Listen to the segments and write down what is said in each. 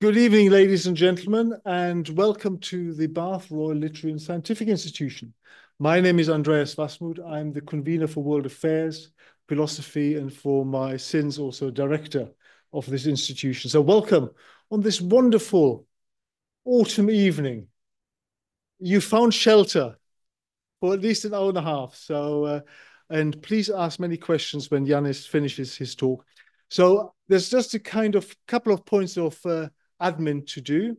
Good evening, ladies and gentlemen, and welcome to the Bath Royal Literary and Scientific Institution. My name is Andreas Wasmuth. I'm the convener for World Affairs, Philosophy, and for my sins also director of this institution. So welcome on this wonderful autumn evening. You found shelter for at least an hour and a half. And please ask many questions when Yiannis finishes his talk. So there's just a kind of couple of points of admin to do.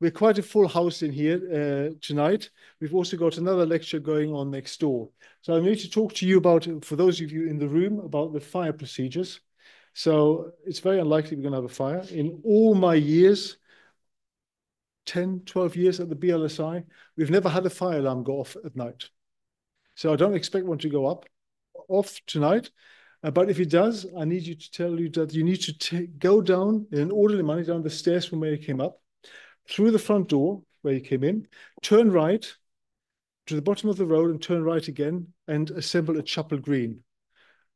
We're quite a full house in here tonight. We've also got another lecture going on next door. So I need to talk to you about, for those of you in the room, about the fire procedures. So it's very unlikely we're going to have a fire. In all my years, 10, 12 years at the BLSI, we've never had a fire alarm go off at night. So I don't expect one to go off tonight. But if it does, I need you to tell you that you need to go down in an orderly manner down the stairs from where you came up, through the front door where you came in, turn right to the bottom of the road and turn right again and assemble at Chapel Green.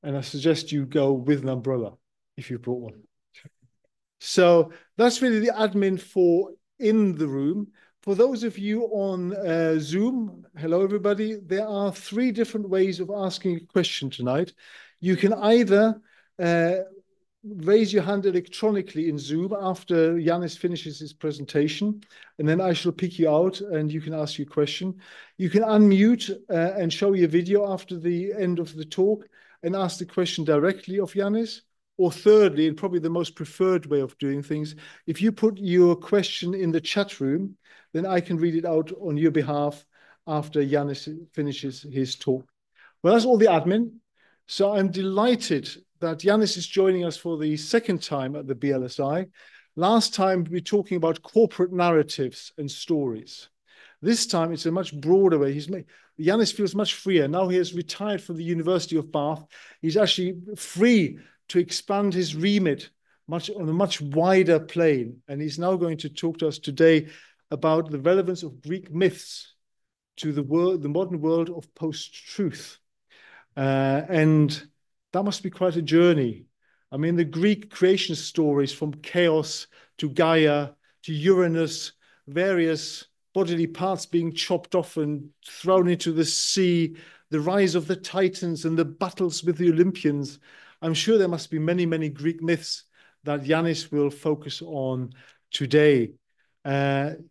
And I suggest you go with an umbrella if you brought one. So that's really the admin for in the room. For those of you on Zoom, hello everybody, there are three different ways of asking a question tonight. You can either raise your hand electronically in Zoom after Yiannis finishes his presentation, and then I shall pick you out and you can ask your question. You can unmute and show your video after the end of the talk and ask the question directly of Yiannis. Or thirdly, and probably the most preferred way of doing things, if you put your question in the chat room, then I can read it out on your behalf after Yiannis finishes his talk. Well, that's all the admin. So I'm delighted that Yiannis is joining us for the second time at the BLSI. Last time we were talking about corporate narratives and stories. This time it's a much broader way. Yiannis feels much freer. Now he has retired from the University of Bath. He's actually free to expand his remit on a much wider plane. And he's now going to talk to us today about the relevance of Greek myths to the modern world of post-truth. And that must be quite a journey. I mean, the Greek creation stories from chaos to Gaia to Uranus, various bodily parts being chopped off and thrown into the sea, the rise of the Titans and the battles with the Olympians. I'm sure there must be many, many Greek myths that Yiannis will focus on today.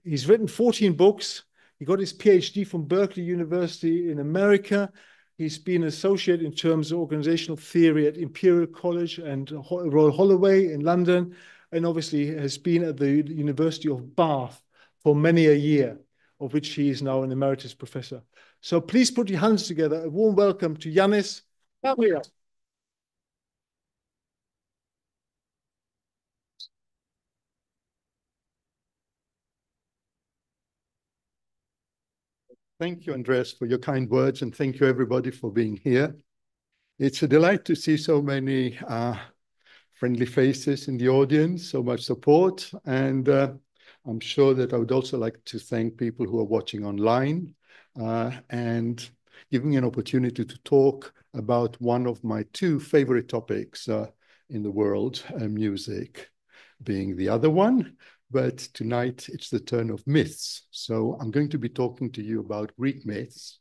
He's written 14 books. He got his PhD from Berkeley University in America. He's been an associate in terms of organizational theory at Imperial College and Royal Holloway in London, and obviously has been at the University of Bath for many a year, of which he is now an emeritus professor. So please put your hands together. A warm welcome to Yiannis Gabriel. Thank you, Andreas, for your kind words, and thank you, everybody, for being here. It's a delight to see so many friendly faces in the audience, so much support, and I'm sure that I would also like to thank people who are watching online and giving me an opportunity to talk about one of my two favorite topics in the world, music being the other one. But tonight it's the turn of myths. So I'm going to be talking to you about Greek myths,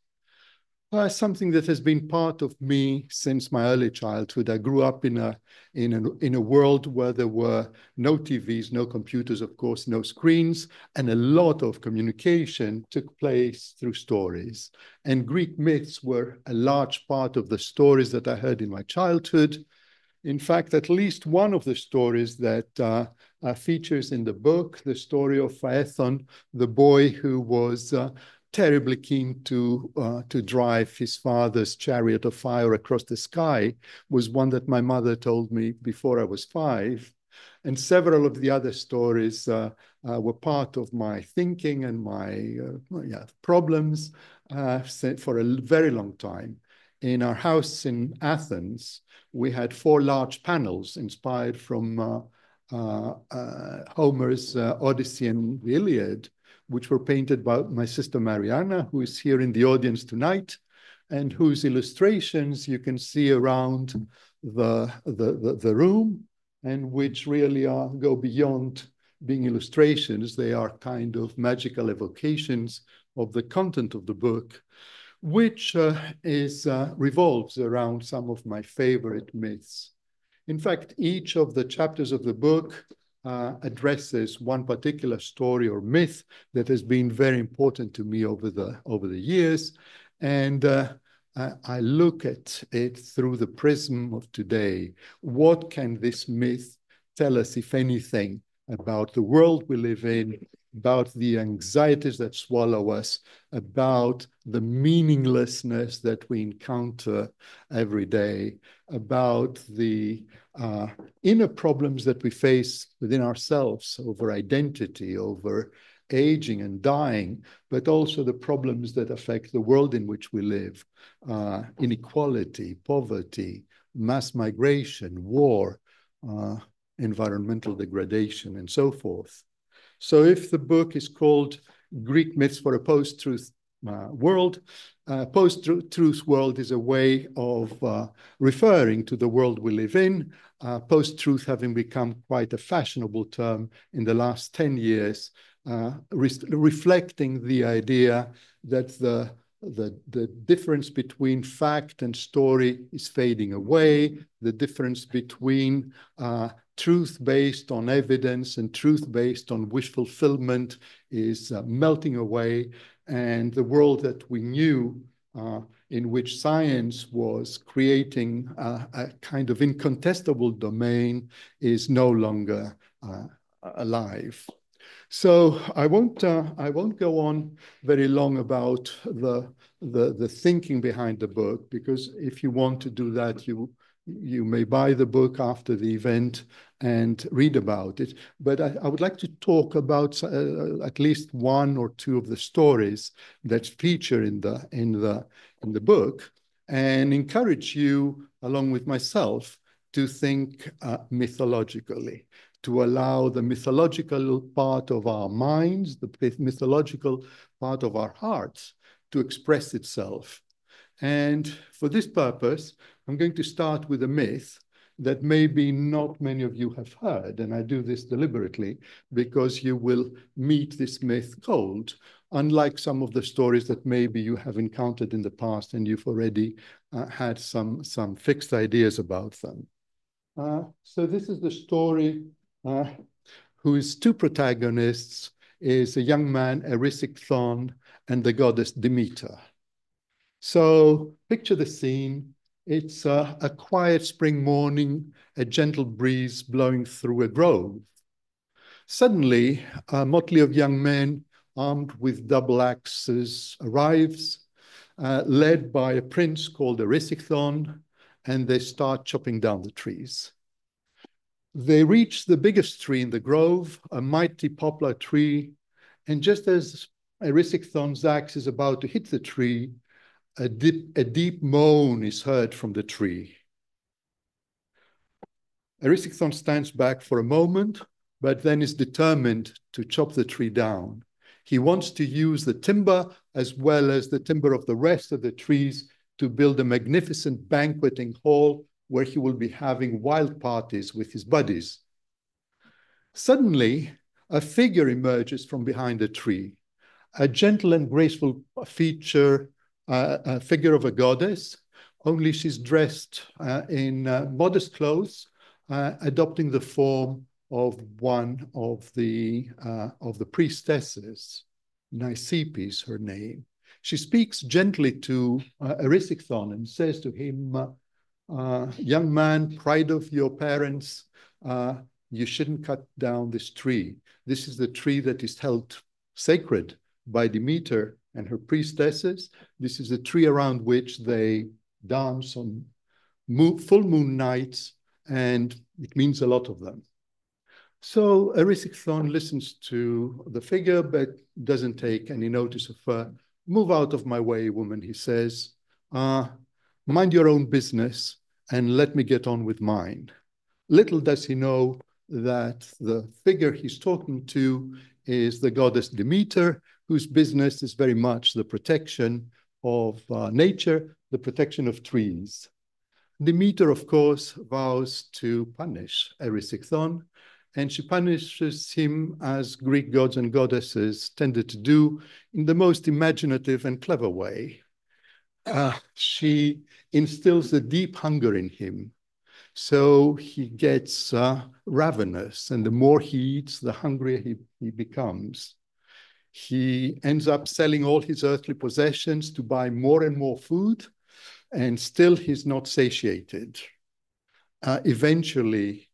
something that has been part of me since my early childhood. I grew up in a world where there were no TVs, no computers, of course, no screens, and a lot of communication took place through stories. And Greek myths were a large part of the stories that I heard in my childhood. In fact, at least one of the stories that features in the book, the story of Phaethon, the boy who was terribly keen to drive his father's chariot of fire across the sky, was one that my mother told me before I was 5. And several of the other stories were part of my thinking and my problems for a very long time. In our house in Athens, we had 4 large panels inspired from Homer's Odyssey and the Iliad, which were painted by my sister Mariana, who is here in the audience tonight, and whose illustrations you can see around the room, and which really go beyond being illustrations. They are kind of magical evocations of the content of the book, which revolves around some of my favorite myths. In fact, each of the chapters of the book addresses one particular story or myth that has been very important to me over the years, and I look at it through the prism of today. What can this myth tell us, if anything, about the world we live in, about the anxieties that swallow us, about the meaninglessness that we encounter every day, about the inner problems that we face within ourselves over identity, over aging and dying, but also the problems that affect the world in which we live, inequality, poverty, mass migration, war, environmental degradation, and so forth. So if the book is called Greek Myths for a Post-Truth World, post-truth world is a way of referring to the world we live in, post-truth having become quite a fashionable term in the last 10 years, reflecting the idea that the difference between fact and story is fading away, the difference between truth based on evidence and truth based on wish fulfillment is melting away, and the world that we knew in which science was creating a kind of incontestable domain is no longer alive. So I won't go on very long about the thinking behind the book, because if you want to do that, you may buy the book after the event and read about it. But I would like to talk about at least one or two of the stories that feature in the book, and encourage you, along with myself, to think mythologically, to allow the mythological part of our minds, the mythological part of our hearts to express itself. And for this purpose, I'm going to start with a myth that maybe not many of you have heard, and I do this deliberately because you will meet this myth cold, unlike some of the stories that maybe you have encountered in the past and you've already had some fixed ideas about them. So this is the story whose two protagonists is a young man, Erysichthon, and the goddess Demeter. So picture the scene. It's a quiet spring morning, a gentle breeze blowing through a grove. Suddenly, a motley of young men armed with double axes arrives, led by a prince called Erysichthon, and they start chopping down the trees. They reach the biggest tree in the grove, a mighty poplar tree, and just as Erysichthon's axe is about to hit the tree, a deep moan is heard from the tree. Erysichthon stands back for a moment, but then is determined to chop the tree down. He wants to use the timber as well as the timber of the rest of the trees to build a magnificent banqueting hall where he will be having wild parties with his buddies. Suddenly, a figure emerges from behind the tree, a gentle and graceful figure of a goddess, only she's dressed in modest clothes, adopting the form of one of the priestesses. Nisipis, her name. She speaks gently to Erysichthon and says to him, young man, pride of your parents, you shouldn't cut down this tree. This is the tree that is held sacred by Demeter and her priestesses. This is the tree around which they dance on full moon nights, and it means a lot of them. So Erysichthon listens to the figure, but doesn't take any notice of her. Move out of my way, woman, he says. Mind your own business and let me get on with mine. Little does he know that the figure he's talking to is the goddess Demeter, whose business is very much the protection of nature, the protection of trees. Demeter, of course, vows to punish Erysichthon, and she punishes him as Greek gods and goddesses tended to do in the most imaginative and clever way. She instills a deep hunger in him. So he gets ravenous, and the more he eats, the hungrier he becomes. He ends up selling all his earthly possessions to buy more and more food, and still he's not satiated. Eventually,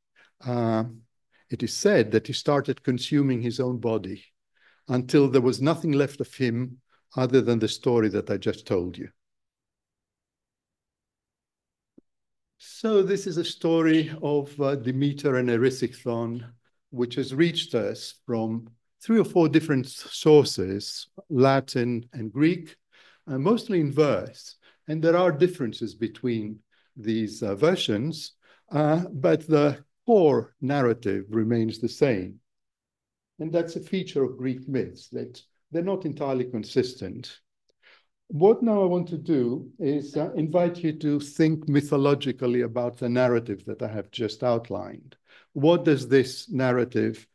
it is said that he started consuming his own body until there was nothing left of him other than the story that I just told you. So this is a story of Demeter and Erysichthon, which has reached us from 3 or 4 different sources, Latin and Greek, mostly in verse. And there are differences between these versions, but the core narrative remains the same. And that's a feature of Greek myths, that they're not entirely consistent. What now I want to do is invite you to think mythologically about the narrative that I have just outlined. What does this narrative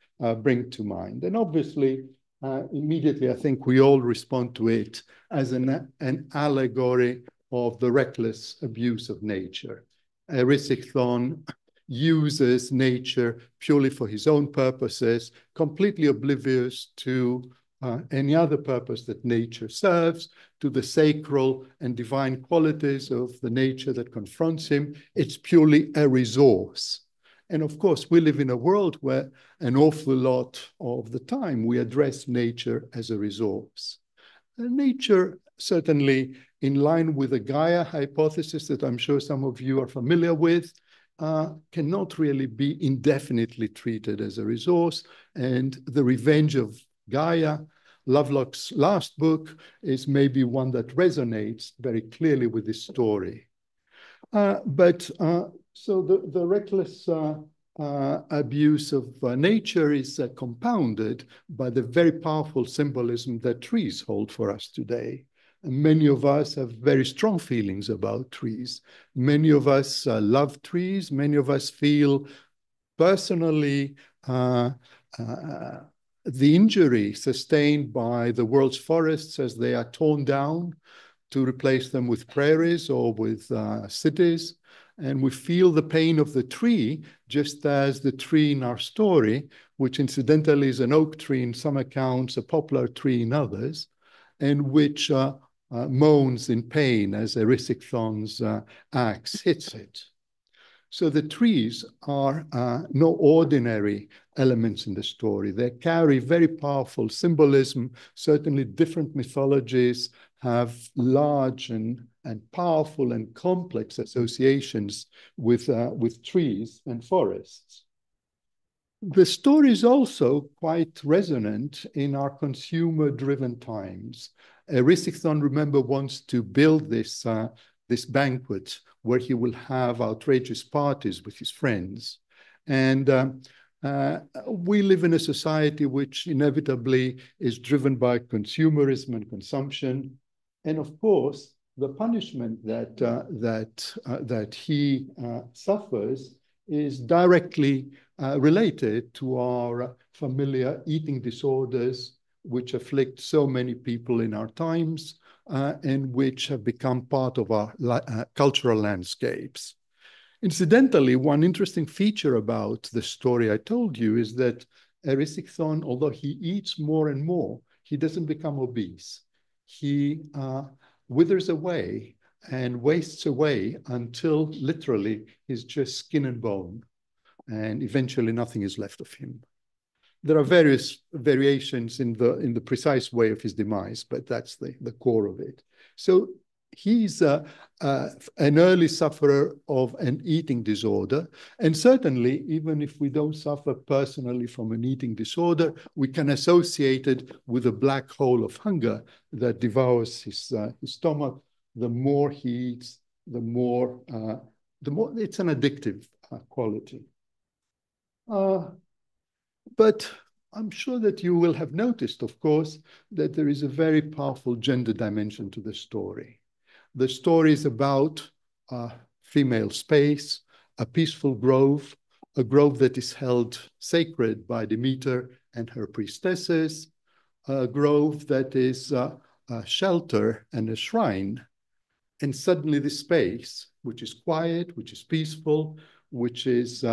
bring to mind? And obviously, immediately, I think we all respond to it as an allegory of the reckless abuse of nature. Erysichthon uses nature purely for his own purposes, completely oblivious to any other purpose that nature serves, to the sacral and divine qualities of the nature that confronts him. It's purely a resource. And of course, we live in a world where an awful lot of the time we address nature as a resource. And nature, certainly in line with the Gaia hypothesis that I'm sure some of you are familiar with, cannot really be indefinitely treated as a resource. And The Revenge of Gaia, Lovelock's last book, is maybe one that resonates very clearly with this story. So the reckless abuse of nature is compounded by the very powerful symbolism that trees hold for us today. And many of us have very strong feelings about trees. Many of us love trees. Many of us feel personally the injury sustained by the world's forests as they are torn down to replace them with prairies or with cities. And we feel the pain of the tree, just as the tree in our story, which incidentally is an oak tree in some accounts, a poplar tree in others, and which moans in pain as Erysichthon's axe hits it. So the trees are no ordinary elements in the story. They carry very powerful symbolism. Certainly different mythologies have large and powerful and complex associations with trees and forests. The story is also quite resonant in our consumer-driven times. Erysichthon, remember, wants to build this banquet where he will have outrageous parties with his friends. And we live in a society which inevitably is driven by consumerism and consumption. And of course, the punishment that he suffers is directly related to our familiar eating disorders, which afflict so many people in our times, and which have become part of our cultural landscapes. Incidentally, one interesting feature about the story I told you is that Erysichthon, although he eats more and more, he doesn't become obese. He withers away and wastes away until literally he's just skin and bone, and eventually nothing is left of him. There are various variations in the precise way of his demise, but that's the core of it. So he's an early sufferer of an eating disorder. And certainly, even if we don't suffer personally from an eating disorder, we can associate it with a black hole of hunger that devours his stomach. The more he eats, the more it's an addictive quality. But I'm sure that you will have noticed, of course, that there is a very powerful gender dimension to the story. The story is about female space, a peaceful grove, a grove that is held sacred by Demeter and her priestesses, a grove that is a shelter and a shrine. And suddenly this space, which is quiet, which is peaceful, which is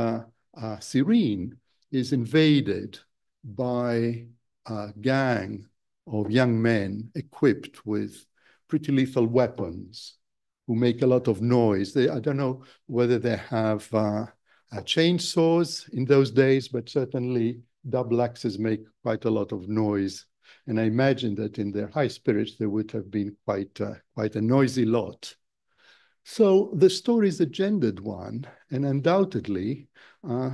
serene, is invaded by a gang of young men equipped with pretty lethal weapons who make a lot of noise. I don't know whether they have chainsaws in those days, but certainly double axes make quite a lot of noise. And I imagine that in their high spirits, they would have been quite a noisy lot. So the story is a gendered one, and undoubtedly,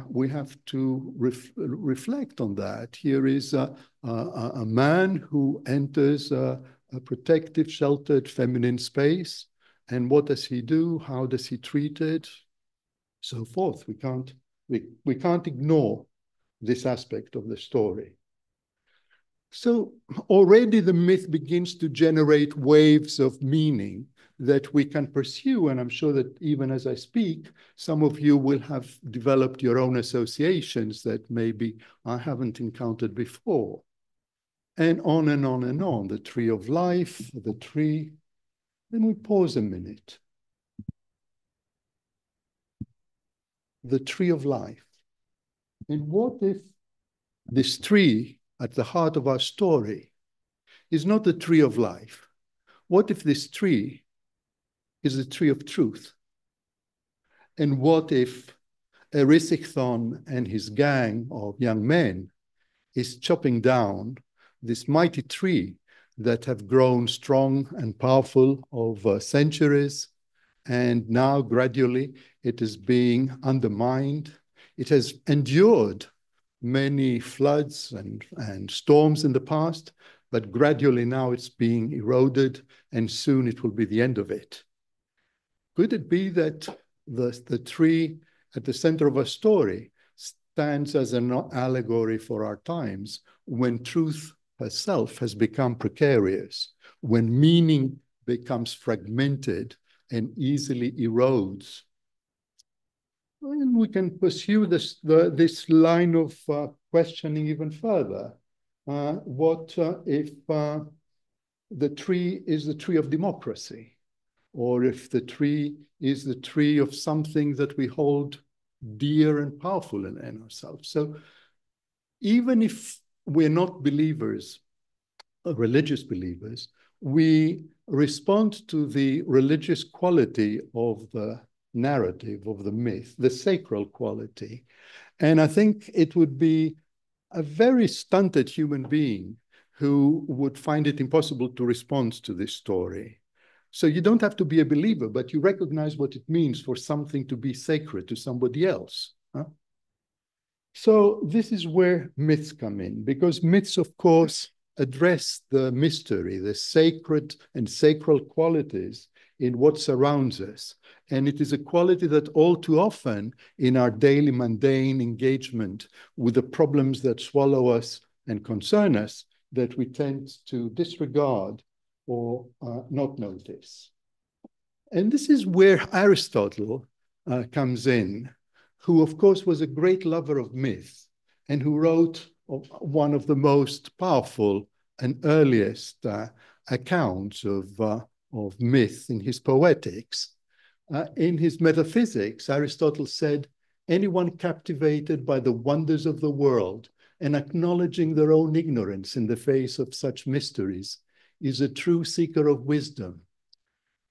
we have to reflect on that. Here is a man who enters a protective, sheltered, feminine space, and what does he do? How does he treat it? So forth. We can't ignore this aspect of the story. So already the myth begins to generate waves of meaning that we can pursue. And I'm sure that even as I speak, some of you will have developed your own associations that maybe I haven't encountered before. And on and on and on. The tree of life, the tree. Then we pause a minute. The tree of life. And what if this tree at the heart of our story is not the tree of life? What if this tree is the tree of truth? And what if Erysichthon and his gang of young men is chopping down this mighty tree that have grown strong and powerful over centuries, and now gradually it is being undermined. It has endured many floods and storms in the past, but gradually now it's being eroded, and soon it will be the end of it. Could it be that the tree at the center of our story stands as an allegory for our times, when truth herself has become precarious, when meaning becomes fragmented and easily erodes? And we can pursue this line of questioning even further. What if the tree is the tree of democracy? Or if the tree is the tree of something that we hold dear and powerful in ourselves? So even if we're not believers, religious believers, we respond to the religious quality of the narrative, of the myth, the sacral quality. And I think it would be a very stunted human being who would find it impossible to respond to this story. So you don't have to be a believer, but you recognize what it means for something to be sacred to somebody else. Huh? So this is where myths come in, because myths, of course, address the mystery, the sacred and sacral qualities in what surrounds us. And it is a quality that all too often in our daily mundane engagement with the problems that swallow us and concern us, that we tend to disregard or not notice. And this is where Aristotle comes in, who of course was a great lover of myth and who wrote one of the most powerful and earliest accounts of myth in his Poetics. In his Metaphysics, Aristotle said, anyone captivated by the wonders of the world and acknowledging their own ignorance in the face of such mysteries is a true seeker of wisdom.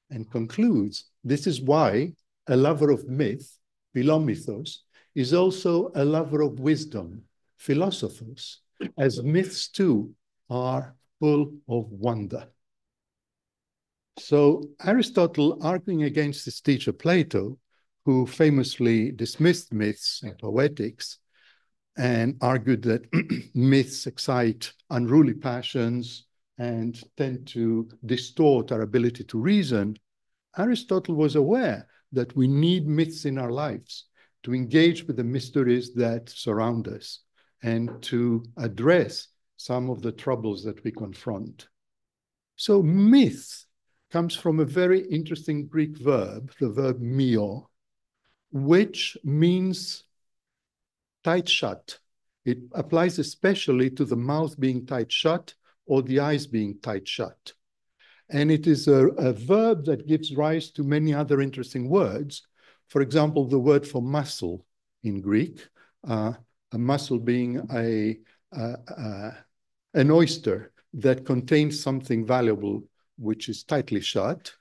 And concludes, this is why a lover of myth, philomythos, is also a lover of wisdom, philosophos, as myths too are full of wonder. So Aristotle, arguing against his teacher Plato, who famously dismissed myths and Poetics, and argued that myths excite unruly passions and tend to distort our ability to reason, Aristotle was aware that we need myths in our lives to engage with the mysteries that surround us and to address some of the troubles that we confront. So myth comes from a very interesting Greek verb, the verb mio, which means tight shut. It applies especially to the mouth being tight shut or the eyes being tight shut. And it is a verb that gives rise to many other interesting words. For example, the word for muscle in Greek, a muscle being an oyster that contains something valuable, which is tightly shut.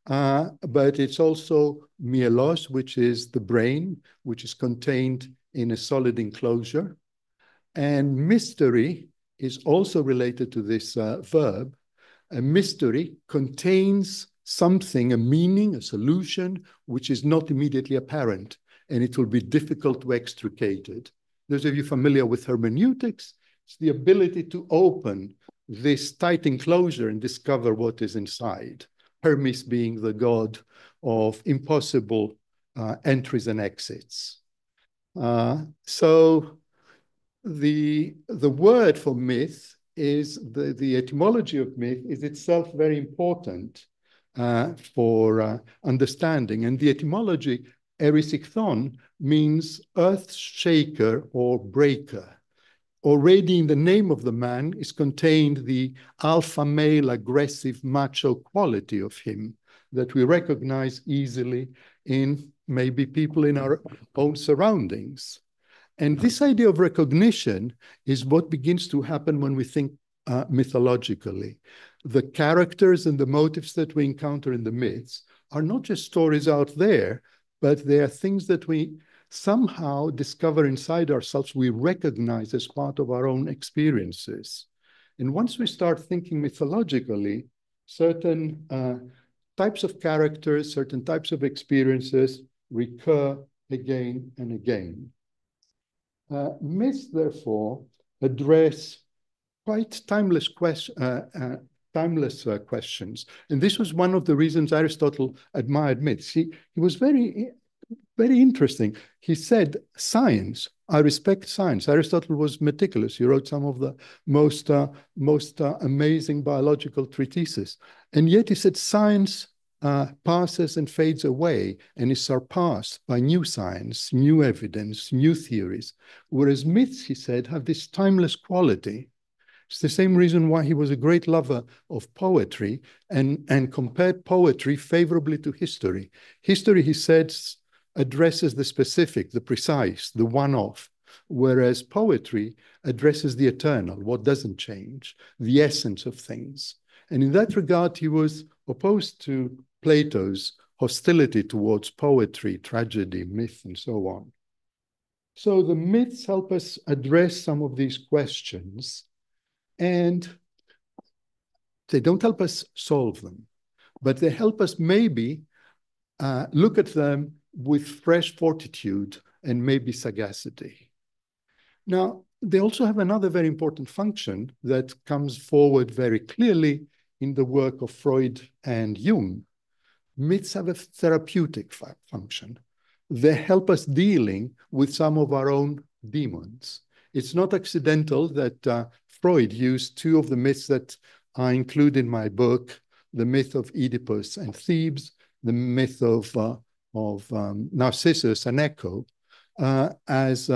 But it's also myelos, which is the brain, which is contained in a solid enclosure. And mystery is also related to this verb. A mystery contains something, a meaning, a solution, which is not immediately apparent, and it will be difficult to extricate it. Those of you familiar with hermeneutics, it's the ability to open this tight enclosure and discover what is inside. Hermes being the god of impossible entries and exits. So the word for myth is the etymology of myth is itself very important for understanding. And the etymology, erysichthon, means earth shaker or breaker. Already in the name of the man is contained the alpha male aggressive macho quality of him that we recognize easily in maybe people in our own surroundings. And this idea of recognition is what begins to happen when we think mythologically. The characters and the motives that we encounter in the myths are not just stories out there, but they are things that we somehow discover inside ourselves, we recognize as part of our own experiences. And once we start thinking mythologically, certain types of characters, certain types of experiences recur again and again. Myths, therefore, address quite timeless questions. And this was one of the reasons Aristotle admired myths. He was very interesting. He said, science, I respect science. Aristotle was meticulous. He wrote some of the most amazing biological treatises. And yet he said, science passes and fades away and is surpassed by new science, new evidence, new theories. Whereas myths, he said, have this timeless quality. It's the same reason why he was a great lover of poetry and compared poetry favorably to history. History, he said, addresses the specific, the precise, the one-off, whereas poetry addresses the eternal, what doesn't change, the essence of things. And in that regard, he was opposed to Plato's hostility towards poetry, tragedy, myth, and so on. So the myths help us address some of these questions, and they don't help us solve them, but they help us maybe look at them with fresh fortitude and maybe sagacity. Now, they also have another very important function that comes forward very clearly in the work of Freud and Jung. Myths have a therapeutic function. They help us dealing with some of our own demons. It's not accidental that Freud used two of the myths that I include in my book, the myth of Oedipus and Thebes, the myth of Narcissus and Echo, as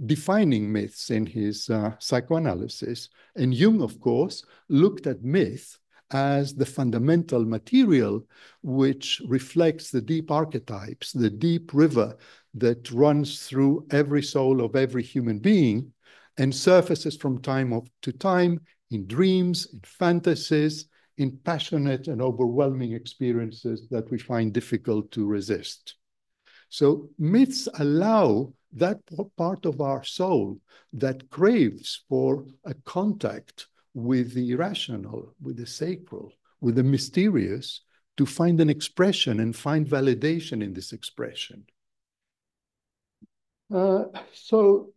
defining myths in his psychoanalysis. And Jung, of course, looked at myth as the fundamental material which reflects the deep archetypes, the deep river that runs through every soul of every human being and surfaces from time to time in dreams, in fantasies, in passionate and overwhelming experiences that we find difficult to resist. So myths allow that part of our soul that craves for a contact with the irrational, with the sacral, with the mysterious, to find an expression and find validation in this expression. So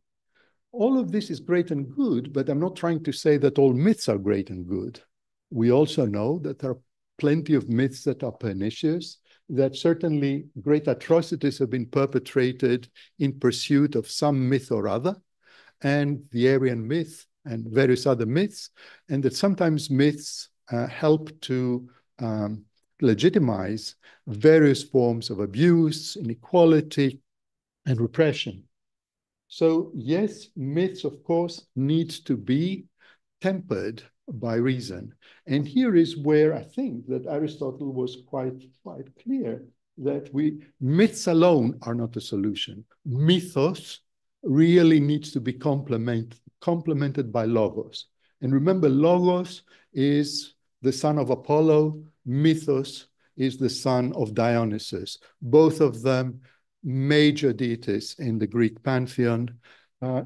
all of this is great and good, but I'm not trying to say that all myths are great and good. We also know that there are plenty of myths that are pernicious, that certainly great atrocities have been perpetrated in pursuit of some myth or other, and the Aryan myth and various other myths, and that sometimes myths help to legitimize various forms of abuse, inequality, and repression. So yes, myths, of course, need to be tempered by reason. And here is where I think that Aristotle was quite clear that myths alone are not a solution. Mythos really needs to be complemented by logos. And remember, logos is the son of Apollo, mythos is the son of Dionysus. Both of them major deities in the Greek pantheon.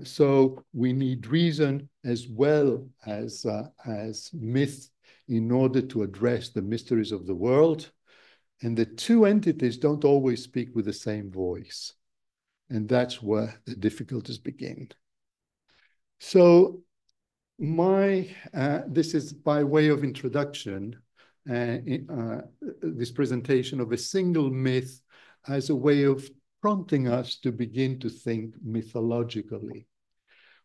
So we need reason as well as myth in order to address the mysteries of the world. And the two entities don't always speak with the same voice. And that's where the difficulties begin. So this is by way of introduction, this presentation of a single myth as a way of prompting us to begin to think mythologically,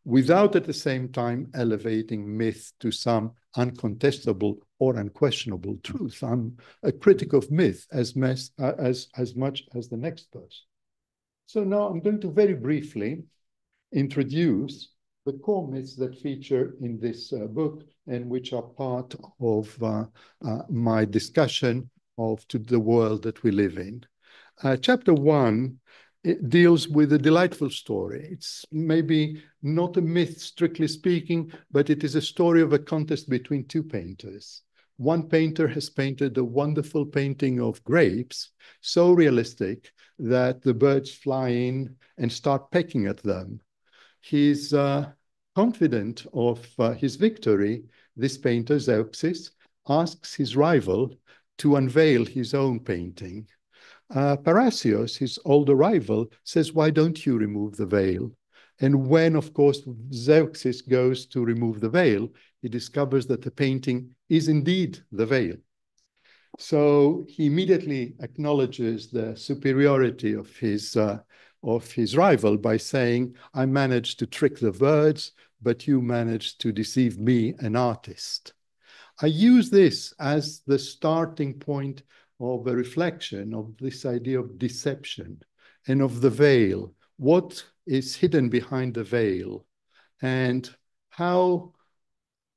without at the same time elevating myth to some uncontestable or unquestionable truth. I'm a critic of myth as much as the next person. So now I'm going to very briefly introduce the core myths that feature in this book and which are part of my discussion of the world that we live in. Chapter 1, it deals with a delightful story. It's maybe not a myth, strictly speaking, but it is a story of a contest between two painters. One painter has painted a wonderful painting of grapes, so realistic that the birds fly in and start pecking at them. He's confident of his victory. This painter, Zeuxis, asks his rival to unveil his own painting. Parrhasius, his older rival, says, "Why don't you remove the veil?" And when, of course, Zeuxis goes to remove the veil, he discovers that the painting is indeed the veil. So he immediately acknowledges the superiority of his rival by saying, "I managed to trick the birds, but you managed to deceive me, an artist." I use this as the starting point of a reflection of this idea of deception and of the veil. What is hidden behind the veil? And how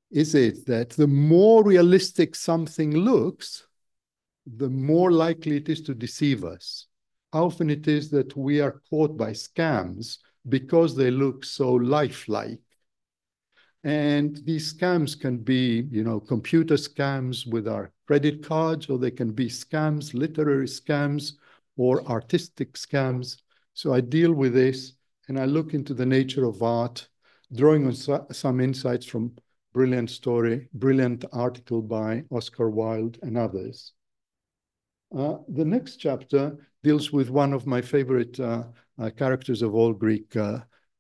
is it that the more realistic something looks, the more likely it is to deceive us? How often it is that we are caught by scams because they look so lifelike. And these scams can be, computer scams with our credit cards, or they can be scams, literary scams, or artistic scams. So I deal with this and I look into the nature of art, drawing on some insights from brilliant article by Oscar Wilde and others. The next chapter deals with one of my favorite characters of all Greek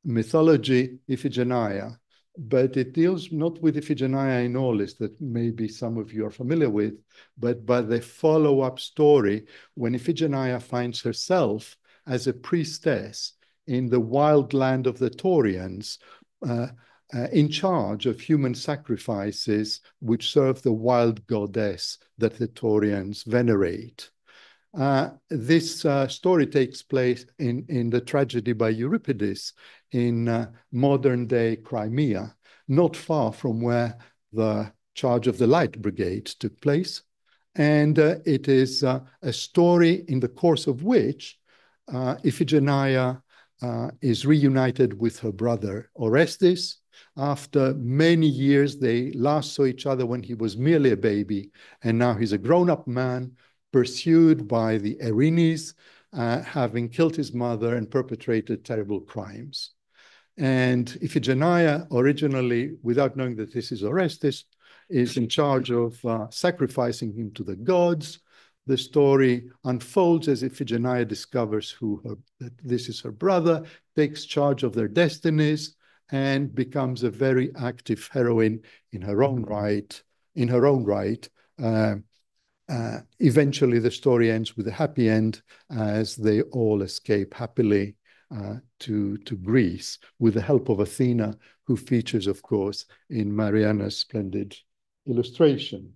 mythology, Iphigenia. But it deals not with Iphigenia in Aulis, that maybe some of you are familiar with, but by the follow-up story when Iphigenia finds herself as a priestess in the wild land of the Taurians, in charge of human sacrifices which serve the wild goddess that the Taurians venerate. This story takes place in the tragedy by Euripides in modern-day Crimea, not far from where the Charge of the Light Brigade took place. And it is a story in the course of which Iphigenia is reunited with her brother Orestes. After many years, they last saw each other when he was merely a baby, and now he's a grown-up man pursued by the Erinyes, having killed his mother and perpetrated terrible crimes. And Iphigenia, originally, without knowing that this is Orestes, is in charge of sacrificing him to the gods. The story unfolds as Iphigenia discovers that this is her brother, takes charge of their destinies, and becomes a very active heroine in her own right. Eventually, the story ends with a happy end as they all escape happily to Greece with the help of Athena, who features, of course, in Mariana's splendid illustration.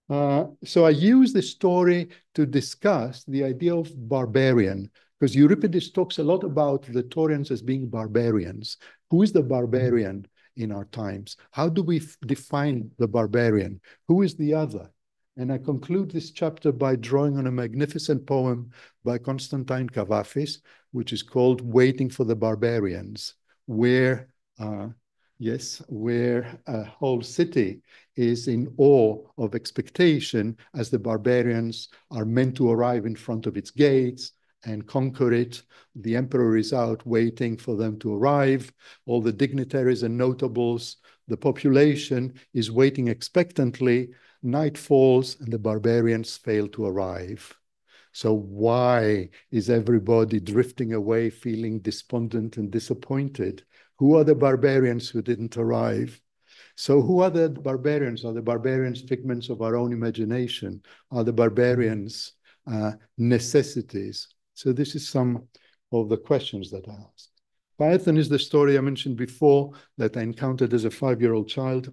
So I use this story to discuss the idea of barbarian, because Euripides talks a lot about the Taurians as being barbarians. Who is the barbarian in our times? How do we define the barbarian? Who is the other? And I conclude this chapter by drawing on a magnificent poem by Constantine Cavafis, which is called Waiting for the Barbarians, where where a whole city is in awe of expectation as the barbarians are meant to arrive in front of its gates and conquer it. The emperor is out waiting for them to arrive. All the dignitaries and notables, the population is waiting expectantly. Night falls and the barbarians fail to arrive. So why is everybody drifting away, feeling despondent and disappointed? Who are the barbarians who didn't arrive? So who are the barbarians? Are the barbarians figments of our own imagination? Are the barbarians necessities? So this is some of the questions that I asked. Phaethon is the story I mentioned before that I encountered as a 5-year-old child.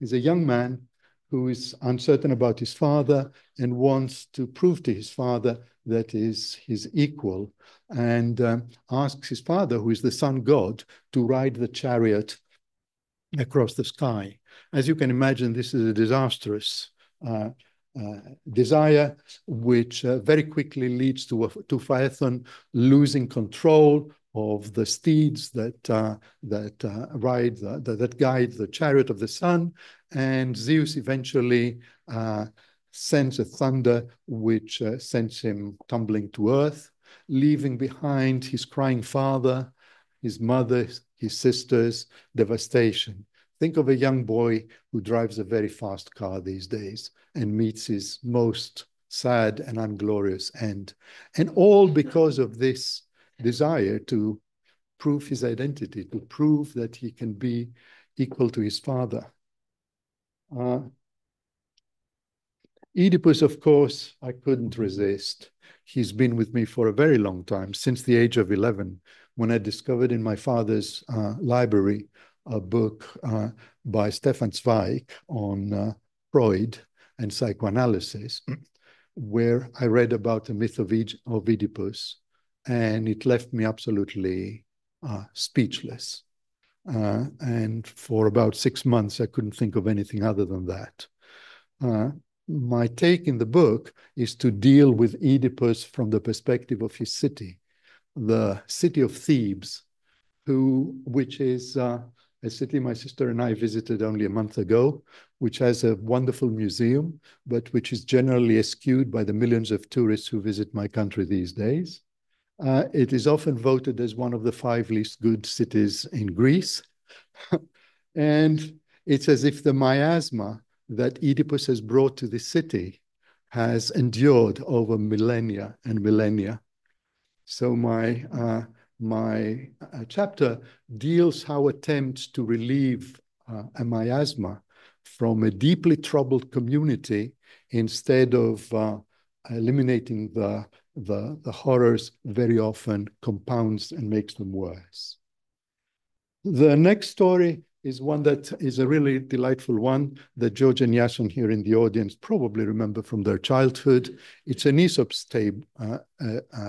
He's a young man who is uncertain about his father and wants to prove to his father that is his equal, and asks his father, who is the sun god, to ride the chariot across the sky. As you can imagine, this is a disastrous desire, which very quickly leads to Phaethon losing control of the steeds that guide the chariot of the sun, and Zeus eventually sends a thunder which sends him tumbling to earth, leaving behind his crying father, his mother, his sisters, devastation. Think of a young boy who drives a very fast car these days and meets his most sad and unglorious end. And all because of this desire to prove his identity, to prove that he can be equal to his father. Oedipus, of course, I couldn't resist. He's been with me for a very long time, since the age of 11, when I discovered in my father's library a book by Stefan Zweig on Freud and psychoanalysis, where I read about the myth of Oedipus, and it left me absolutely speechless. And for about 6 months, I couldn't think of anything other than that. My take in the book is to deal with Oedipus from the perspective of his city, the city of Thebes, which is a city my sister and I visited only a month ago, which has a wonderful museum, but which is generally eschewed by the millions of tourists who visit my country these days. It is often voted as one of the 5 least good cities in Greece. And it's as if the miasma that Oedipus has brought to the city has endured over millennia and millennia. So my chapter deals how attempts to relieve a miasma from a deeply troubled community, instead of eliminating the horrors, very often compounds and makes them worse. The next story is one that is a really delightful one that George and Yason here in the audience probably remember from their childhood. It's an Aesop's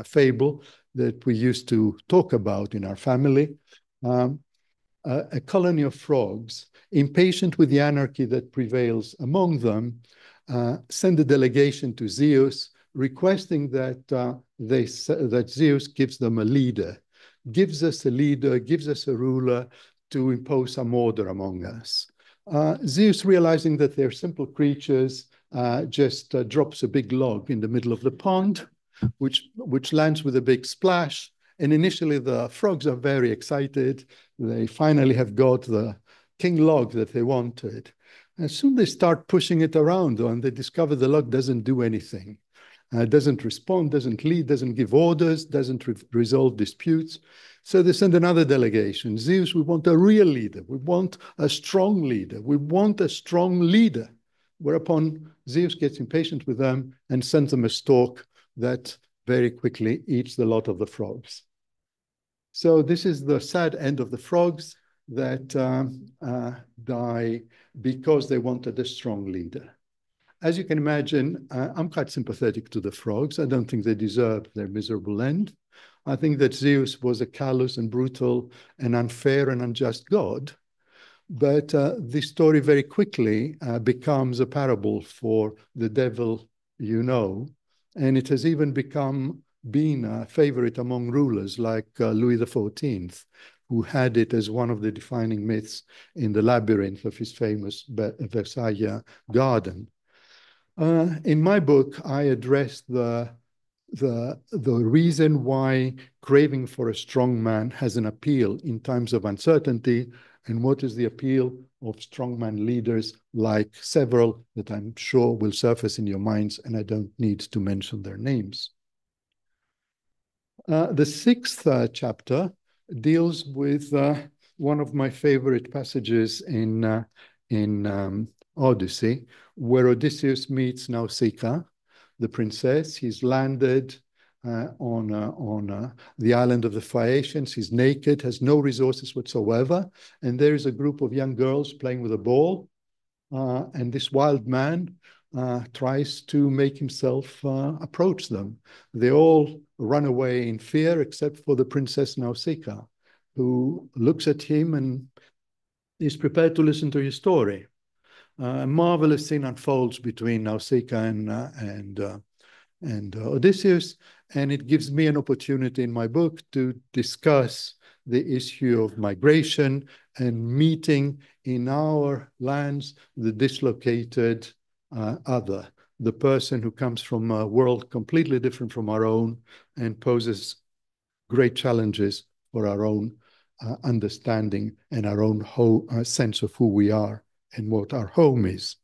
fable that we used to talk about in our family. A colony of frogs, impatient with the anarchy that prevails among them, send a delegation to Zeus, requesting that Zeus gives them a leader, gives us a leader, gives us a ruler to impose some order among us. Zeus, realizing that they're simple creatures, just drops a big log in the middle of the pond, which lands with a big splash. And initially, the frogs are very excited. They finally have got the king log that they wanted. And soon they start pushing it around, and they discover the log doesn't do anything. Doesn't respond, doesn't lead, doesn't give orders, doesn't resolve disputes. So they send another delegation. Zeus, we want a real leader. We want a strong leader. We want a strong leader. Whereupon Zeus gets impatient with them and sends them a stork that very quickly eats the lot of the frogs. So this is the sad end of the frogs that die because they wanted a strong leader. As you can imagine, I'm quite sympathetic to the frogs. I don't think they deserve their miserable end. I think that Zeus was a callous and brutal and unfair and unjust god. But this story very quickly becomes a parable for the devil, and it has even been a favorite among rulers like Louis XIV, who had it as one of the defining myths in the labyrinth of his famous Versailles garden. In my book, I address the reason why craving for a strong man has an appeal in times of uncertainty, and what is the appeal of strongman leaders like several that I'm sure will surface in your minds, and I don't need to mention their names. The sixth chapter deals with one of my favorite passages in Odyssey, where Odysseus meets Nausicaa, the princess. He's landed on the island of the Phaeacians. He's naked, has no resources whatsoever, and there is a group of young girls playing with a ball, and this wild man tries to make himself approach them. They all run away in fear, except for the Princess Nausicaa, who looks at him and is prepared to listen to his story. A marvelous scene unfolds between Nausicaa and Odysseus, and it gives me an opportunity in my book to discuss the issue of migration and meeting in our lands the dislocated other, the person who comes from a world completely different from our own and poses great challenges for our own understanding and our own sense of who we are and what our home is.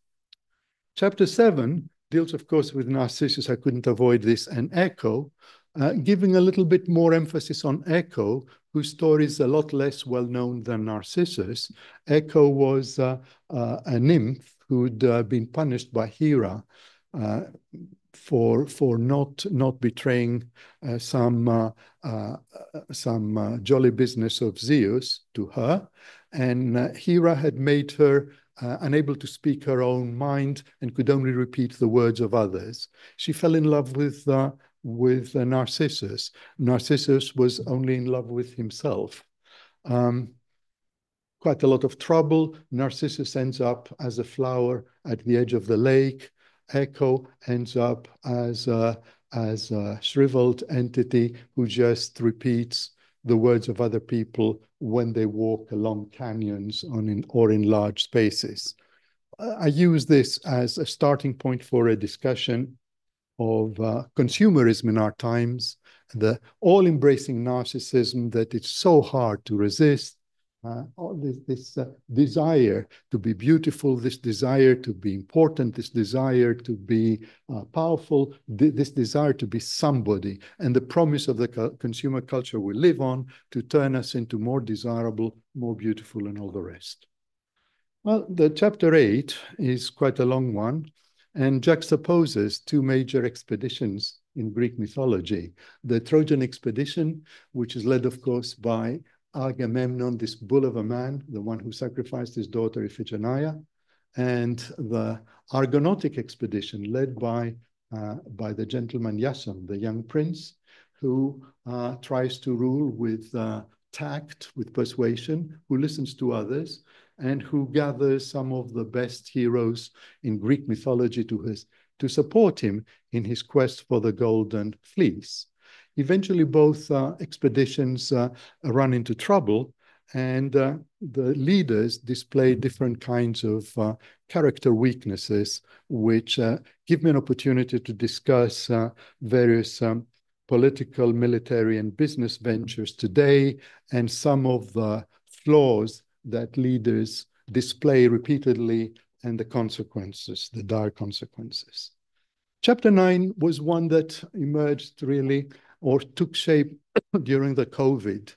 Chapter 7 deals, of course, with Narcissus. I couldn't avoid this, and Echo, giving a little bit more emphasis on Echo, whose story is a lot less well known than Narcissus. Echo was a nymph who'd been punished by Hera for not betraying some jolly business of Zeus to her, and Hera had made her unable to speak her own mind and could only repeat the words of others. She fell in love with Narcissus. Narcissus was only in love with himself. Quite a lot of trouble. Narcissus ends up as a flower at the edge of the lake. Echo ends up as a shriveled entity who just repeats the words of other people when they walk along canyons or in large spaces. I use this as a starting point for a discussion of consumerism in our times, the all-embracing narcissism that it's so hard to resist, this desire to be beautiful, this desire to be important, this desire to be powerful, this desire to be somebody, and the promise of the consumer culture we live on to turn us into more desirable, more beautiful, and all the rest. Well, the chapter 8 is quite a long one and juxtaposes two major expeditions in Greek mythology. The Trojan expedition, which is led, of course, by Agamemnon, this bull of a man, the one who sacrificed his daughter Iphigenia, and the Argonautic expedition led by the gentleman Iason, the young prince, who tries to rule with tact, with persuasion, who listens to others, and who gathers some of the best heroes in Greek mythology to support him in his quest for the golden fleece. Eventually, both expeditions run into trouble, and the leaders display different kinds of character weaknesses, which give me an opportunity to discuss various political, military, and business ventures today, and some of the flaws that leaders display repeatedly and the consequences, the dire consequences. Chapter 9 was one that emerged really or took shape during the COVID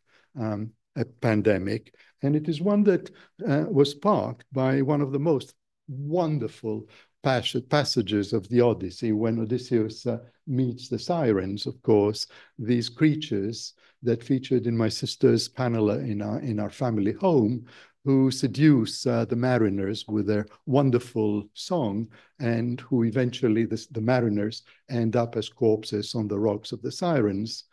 pandemic. And it is one that was sparked by one of the most wonderful passages of the Odyssey, when Odysseus meets the sirens, of course, these creatures that featured in my sister's panel in our family home, who seduce the mariners with their wonderful song, and who eventually, the mariners, end up as corpses on the rocks of the sirens.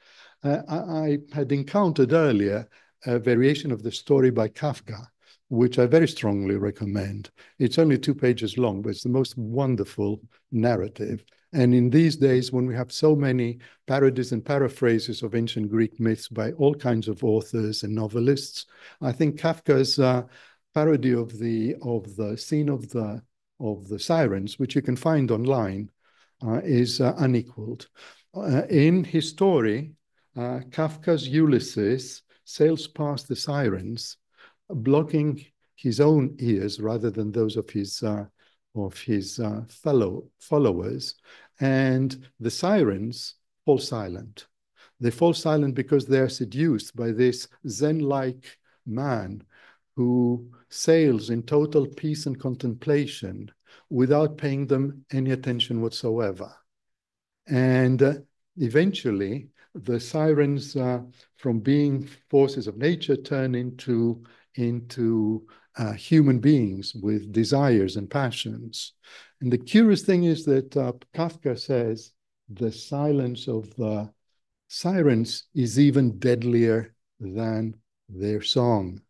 I had encountered earlier a variation of the story by Kafka, which I very strongly recommend. It's only 2 pages long, but it's the most wonderful narrative. And in these days, when we have so many parodies and paraphrases of ancient Greek myths by all kinds of authors and novelists, I think Kafka's parody of the scene of the sirens, which you can find online, is unequaled. In his story, Kafka's Ulysses sails past the sirens, blocking his own ears rather than those of his followers, and the sirens fall silent. They fall silent because they are seduced by this Zen-like man who sails in total peace and contemplation without paying them any attention whatsoever. And eventually, the sirens, from being forces of nature, turn into human beings with desires and passions. And the curious thing is that Kafka says the silence of the sirens is even deadlier than their song.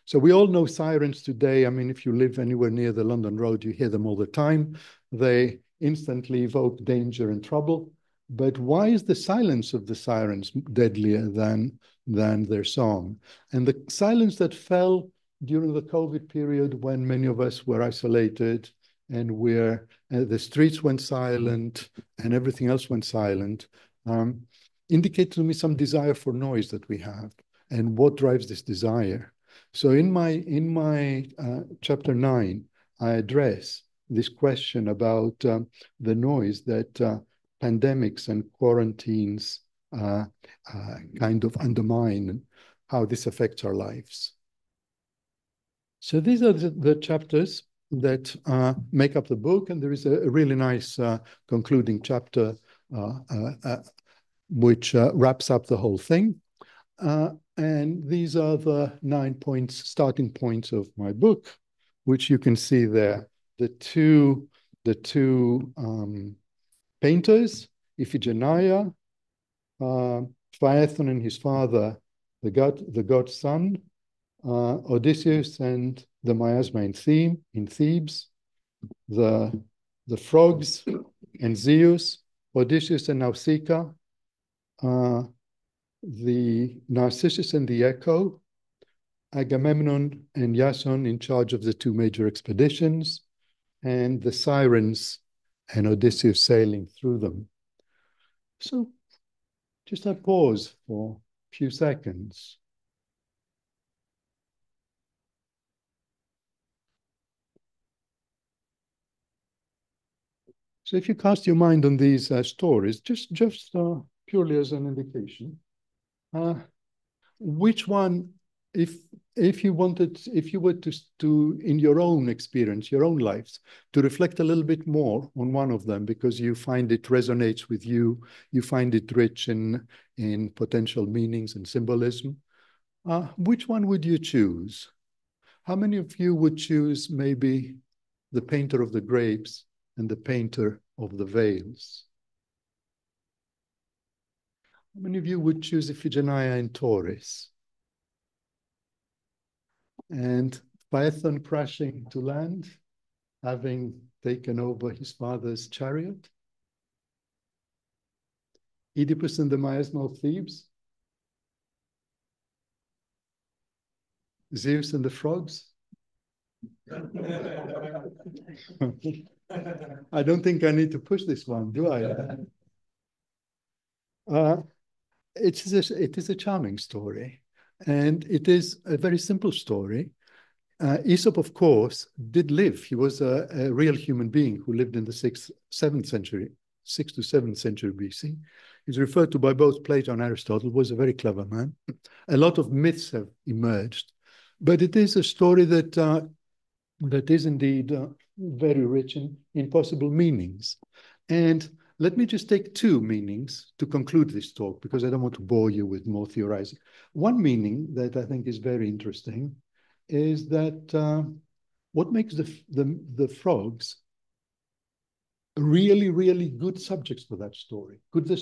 So we all know sirens today. I mean, if you live anywhere near the London Road, you hear them all the time. They instantly evoke danger and trouble. But why is the silence of the sirens deadlier than their song? And the silence that fell during the COVID period, when many of us were isolated and where the streets went silent and everything else went silent, indicate to me some desire for noise that we have and what drives this desire. So in my chapter 9, I address this question about the noise that pandemics and quarantines kind of undermine, how this affects our lives. So these are the chapters that make up the book, and there is a really nice concluding chapter which wraps up the whole thing. And these are the 9 points, starting points of my book, which you can see there. The two painters, Iphigenia, Phaethon and his father, the god's son, Odysseus and the miasma in Thebes, the frogs and Zeus, Odysseus and Nausicaa, the Narcissus and the Echo, Agamemnon and Iason in charge of the 2 major expeditions, and the sirens and Odysseus sailing through them. So just I pause for a few seconds. So if you cast your mind on these stories, just purely as an indication, which one, if you were to in your own experience, your own lives, to reflect a little bit more on one of them because you find it resonates with you, you find it rich in potential meanings and symbolism, which one would you choose? How many of you would choose maybe the painter of the grapes and the painter of the veils? How many of you would choose Iphigenia in Taurus? And Phaethon crashing to land, having taken over his father's chariot? Oedipus and the miasma of Thebes? Zeus and the frogs? I don't think I need to push this one, do I? It is a charming story, and it is a very simple story. Aesop, of course, did live. He was a real human being who lived in the 6th to 7th century BC. He's referred to by both Plato and Aristotle, was a very clever man. A lot of myths have emerged, but it is a story that is indeed very rich in possible meanings. And let me just take 2 meanings to conclude this talk, because I don't want to bore you with more theorizing. One meaning that I think is very interesting is that what makes the frogs really, really good subjects for that story. The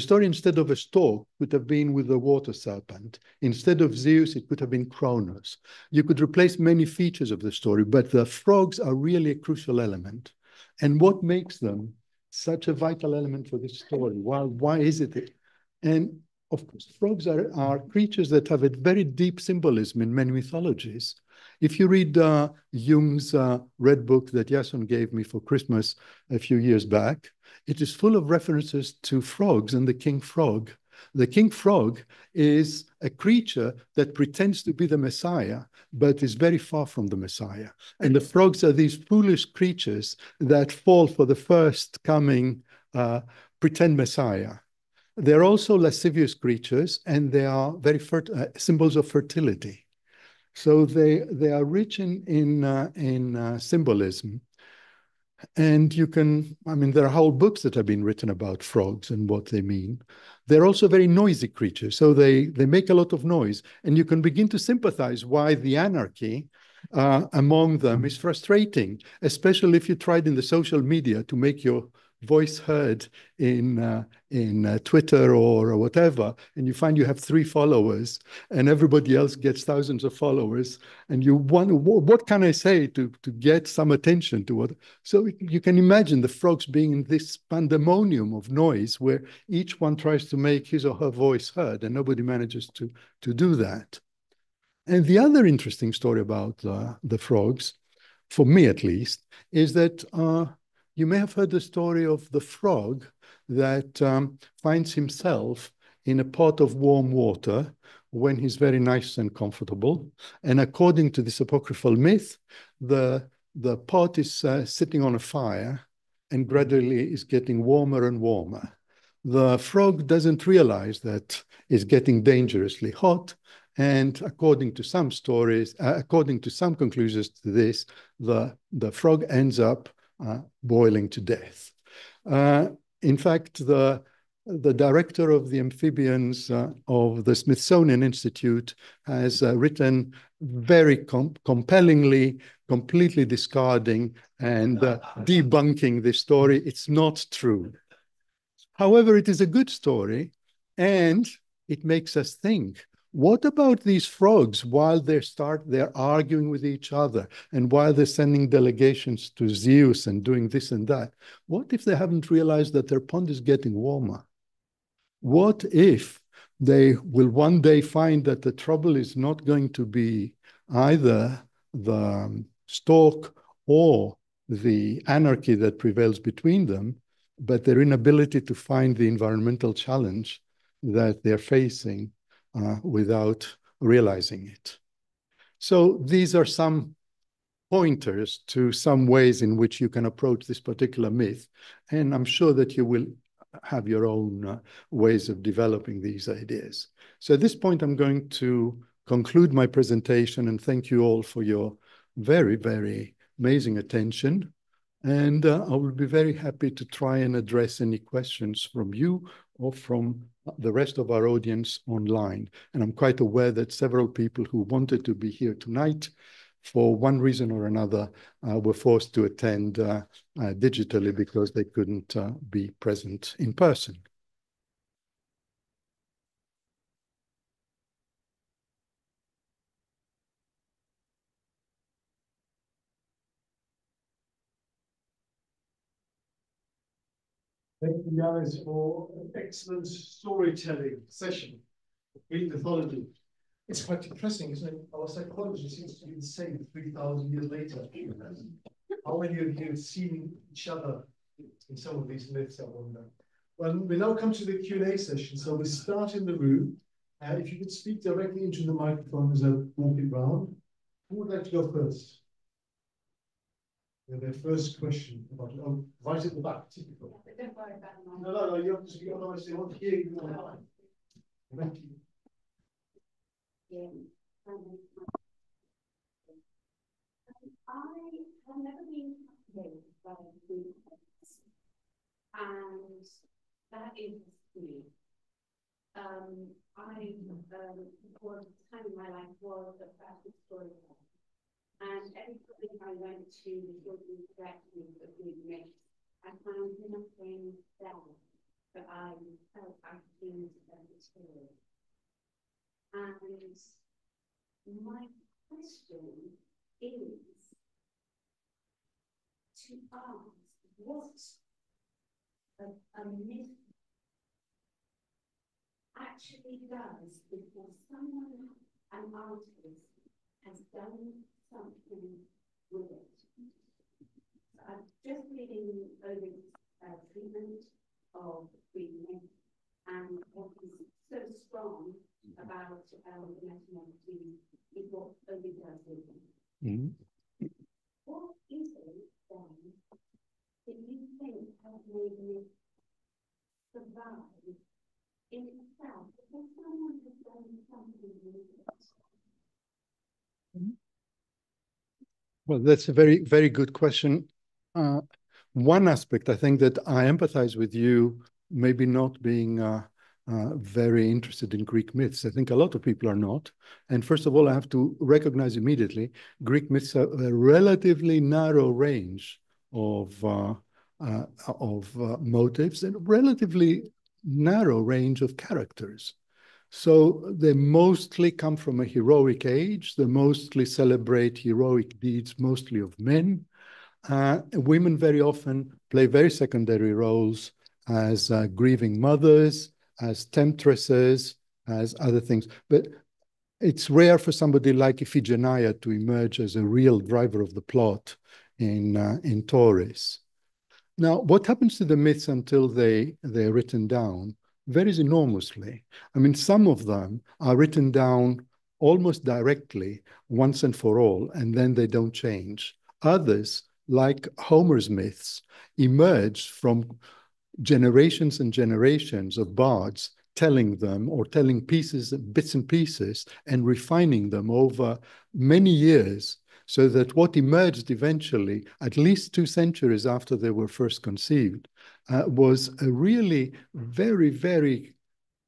story instead of a stork could have been with the water serpent. Instead of Zeus, it could have been Kronos. You could replace many features of the story, but the frogs are really a crucial element. And what makes them such a vital element for this story? Why is it? And of course, frogs are creatures that have a very deep symbolism in many mythologies. If you read Jung's red book that Jason gave me for Christmas a few years back, it is full of references to frogs and the king frog. The king frog is a creature that pretends to be the Messiah, but is very far from the Messiah. And the frogs are these foolish creatures that fall for the first coming pretend Messiah. They're also lascivious creatures, and they are very symbols of fertility. So they are rich in symbolism. And there are whole books that have been written about frogs and what they mean. They're also very noisy creatures, so they make a lot of noise. And you can begin to sympathize why the anarchy among them is frustrating, especially if you tried in the social media to make your voice heard in Twitter or whatever, and you find you have 3 followers and everybody else gets thousands of followers, and you wonder, what can I say to get some attention to what? So you can imagine the frogs being in this pandemonium of noise where each one tries to make his or her voice heard and nobody manages to do that. And the other interesting story about the frogs, for me at least, is that you may have heard the story of the frog that finds himself in a pot of warm water when he's very nice and comfortable. And according to this apocryphal myth, the pot is sitting on a fire and gradually is getting warmer and warmer. The frog doesn't realize that it's getting dangerously hot. And according to some stories, according to some conclusions to this, the frog ends up boiling to death. In fact, the director of the amphibians of the Smithsonian Institute has written very compellingly, completely discarding and debunking this story. It's not true. However, it is a good story, and it makes us think. What about these frogs while they're arguing with each other and while they're sending delegations to Zeus and doing this and that? What if they haven't realized that their pond is getting warmer? What if they will one day find that the trouble is not going to be either the stork or the anarchy that prevails between them, but their inability to find the environmental challenge that they're facing without realizing it? So these are some pointers to some ways in which you can approach this particular myth. And I'm sure that you will have your own ways of developing these ideas. So at this point, I'm going to conclude my presentation and thank you all for your very, very amazing attention. And I will be very happy to try and address any questions from you or from the rest of our audience online. And I'm quite aware that several people who wanted to be here tonight, for one reason or another, were forced to attend digitally because they couldn't be present in person. Thank you, Yiannis, for an excellent storytelling session of Greek mythology. It's quite depressing, isn't it? Our psychology seems to be the same 3,000 years later. How many of you have seen each other in some of these myths, I wonder? Well, we now come to the Q&A session. So we start in the room. If you could speak directly into the microphone as I walk it round. Who would like to go first? Their first question about right at the back. Typical. No, you have to speak, otherwise they won't hear you online. Thank you. I have never been captivated by Greek myths, and that interests me. for the time in my life was a fashion storyteller. And every time I went to the children's directory of being mixed, I found nothing there that I felt I could use as material. And my question is to ask what a myth actually does before someone, an artist, has done something with it. So I'm just reading over treatment of Greek myth and what is so strong about the metamorphy is what Ovid does with them. Mm-hmm. What is it then that you think has made me survive in itself because someone has done something with it? Well, that's a very, very good question. One aspect, I think that I empathize with you, maybe not being very interested in Greek myths. I think a lot of people are not. And first of all, I have to recognize immediately, Greek myths have a relatively narrow range of motives and relatively narrow range of characters. So they mostly come from a heroic age. They mostly celebrate heroic deeds, mostly of men. Women very often play very secondary roles as grieving mothers, as temptresses, as other things. But it's rare for somebody like Iphigenia to emerge as a real driver of the plot in Tauris. Now, what happens to the myths until they're written down varies enormously. I mean, some of them are written down almost directly, once and for all, and then they don't change. Others, like Homer's myths, emerge from generations and generations of bards telling them or telling pieces, bits and pieces, and refining them over many years so that what emerged eventually, at least 2 centuries after they were first conceived, was a really very, very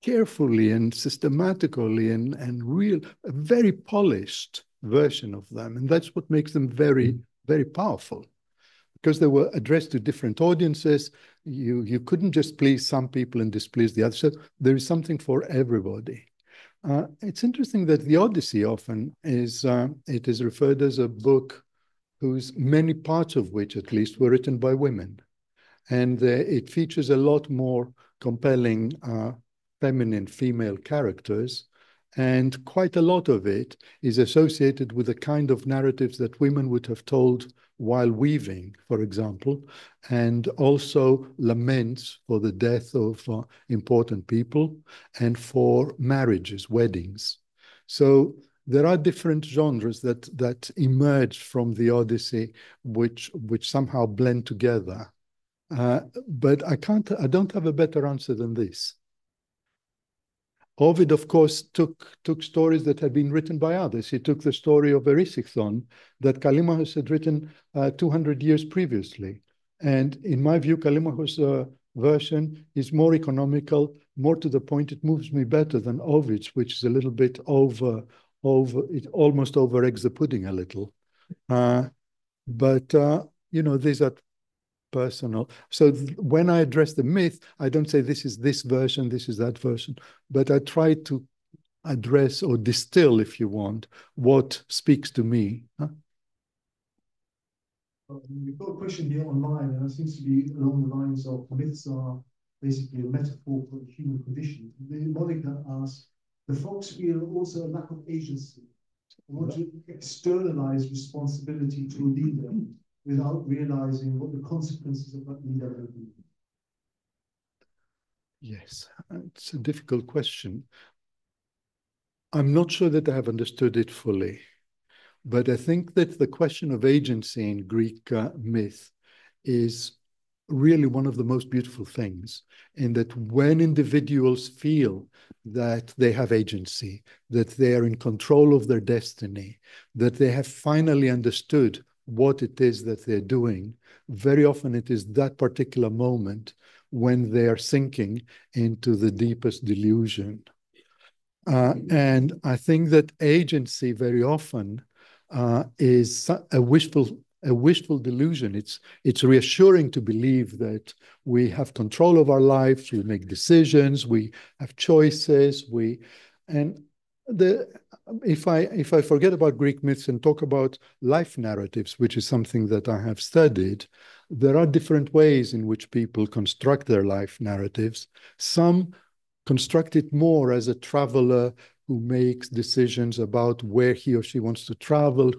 carefully and systematically and a very polished version of them. And that's what makes them very, very powerful. Because they were addressed to different audiences, you couldn't just please some people and displease the others. So there is something for everybody. It's interesting that the Odyssey often is it is referred as a book whose many parts of which, at least, were written by women. And it features a lot more compelling feminine female characters. And quite a lot of it is associated with the kind of narratives that women would have told while weaving, for example, and also laments for the death of important people and for marriages, weddings. So there are different genres that emerge from the Odyssey, which somehow blend together. But I don't have a better answer than this. Ovid, of course, took stories that had been written by others. He took the story of Erysichthon that Callimachus had written 200 years previously. And in my view, Callimachus' version is more economical, more to the point. It moves me better than Ovid's, which is a little bit it almost over eggs the pudding a little. But these are personal. So when I address the myth, I don't say this is this version, this is that version, but I try to address or distill, if you want, what speaks to me. We've got a question here online, and it seems to be along the lines of myths are basically a metaphor for the human condition. Monica asks, the fox feel also a lack of agency. I want to externalize responsibility to a leader without realizing what the consequences of that leader will be. Yes, it's a difficult question. I'm not sure that I have understood it fully, but I think that the question of agency in Greek myth is really one of the most beautiful things, in that when individuals feel that they have agency, that they are in control of their destiny, that they have finally understood what it is that they're doing, very often it is that particular moment when they are sinking into the deepest delusion. And I think that agency very often is a wishful delusion. It's reassuring to believe that we have control of our lives, we make decisions, we have choices, if I forget about Greek myths and talk about life narratives, which is something that I have studied, there are different ways in which people construct their life narratives. Some construct it more as a traveler who makes decisions about where he or she wants to travel,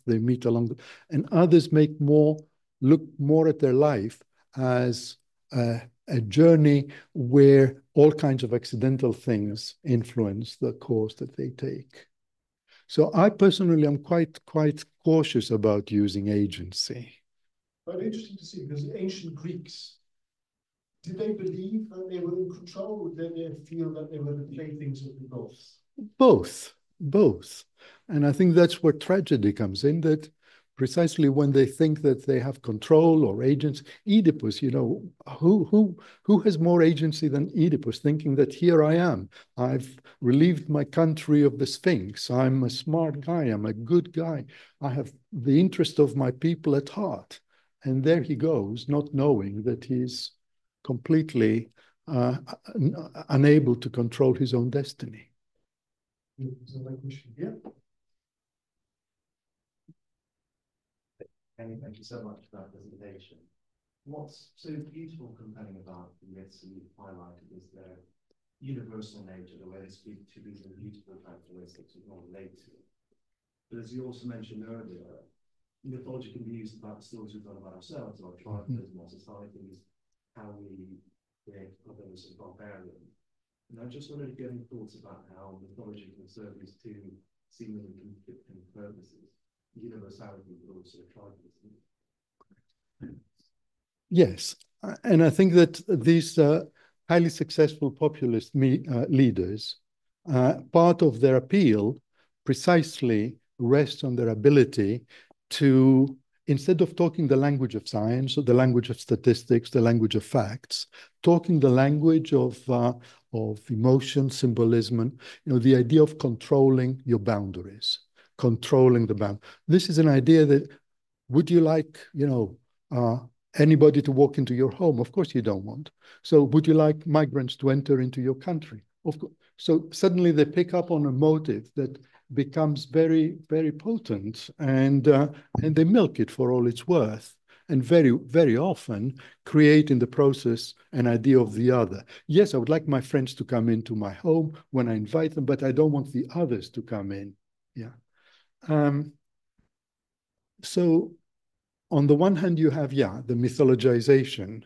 they meet along, and others look more at their life as a journey where all kinds of accidental things influence the course that they take. So I personally am quite cautious about using agency. But interesting to see, because ancient Greeks, did they believe that they were in control, or did they feel that they were the playthings of the gods? Both. And I think that's where tragedy comes in, that precisely when they think that they have control or agency, Oedipus, who has more agency than Oedipus, thinking that here I am, I've relieved my country of the Sphinx, I'm a smart guy, I'm a good guy, I have the interest of my people at heart. And there he goes, not knowing that he's completely unable to control his own destiny. Thank you so much for that presentation. What's so beautiful and compelling about the myths that you've highlighted is their universal nature, the way they speak to these beautiful characteristics we can all relate to. But as you also mentioned earlier, mythology can be used about the stories we've done about ourselves, our tribalism, our societies, how we create others as barbarian. And I just wanted to get your thoughts about how mythology can serve these two seemingly conflicting purposes, universality, but also tribalism. Yes, and I think that these highly successful populist leaders, part of their appeal precisely rests on their ability to, instead of talking the language of science or the language of statistics, the language of facts, talking the language of emotion, symbolism, and the idea of controlling your boundaries, controlling the bound. This is an idea that, would you like, anybody to walk into your home? Of course you don't want. So would you like migrants to enter into your country? Of course. So suddenly they pick up on a motive that becomes very, very potent, and they milk it for all it's worth, and very, very often create in the process an idea of the other. Yes, I would like my friends to come into my home when I invite them, but I don't want the others to come in. Yeah. So on the one hand, you have, the mythologization.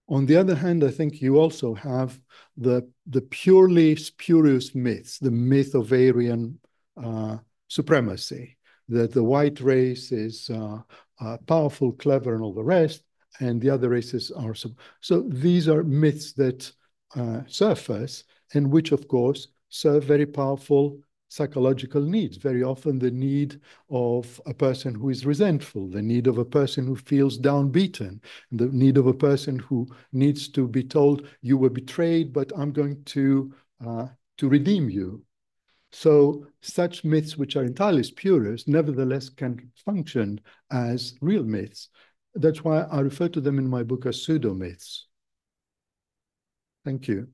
On the other hand, I think you also have the purely spurious myths, the myth of Aryan supremacy, that the white race is powerful, clever, and all the rest, and the other races are. So these are myths that surface, and which, of course, serve very powerful psychological needs, very often the need of a person who is resentful, the need of a person who feels downbeaten, the need of a person who needs to be told, you were betrayed, but I'm going to redeem you. So such myths, which are entirely spurious, nevertheless can function as real myths. That's why I refer to them in my book as pseudo-myths. Thank you.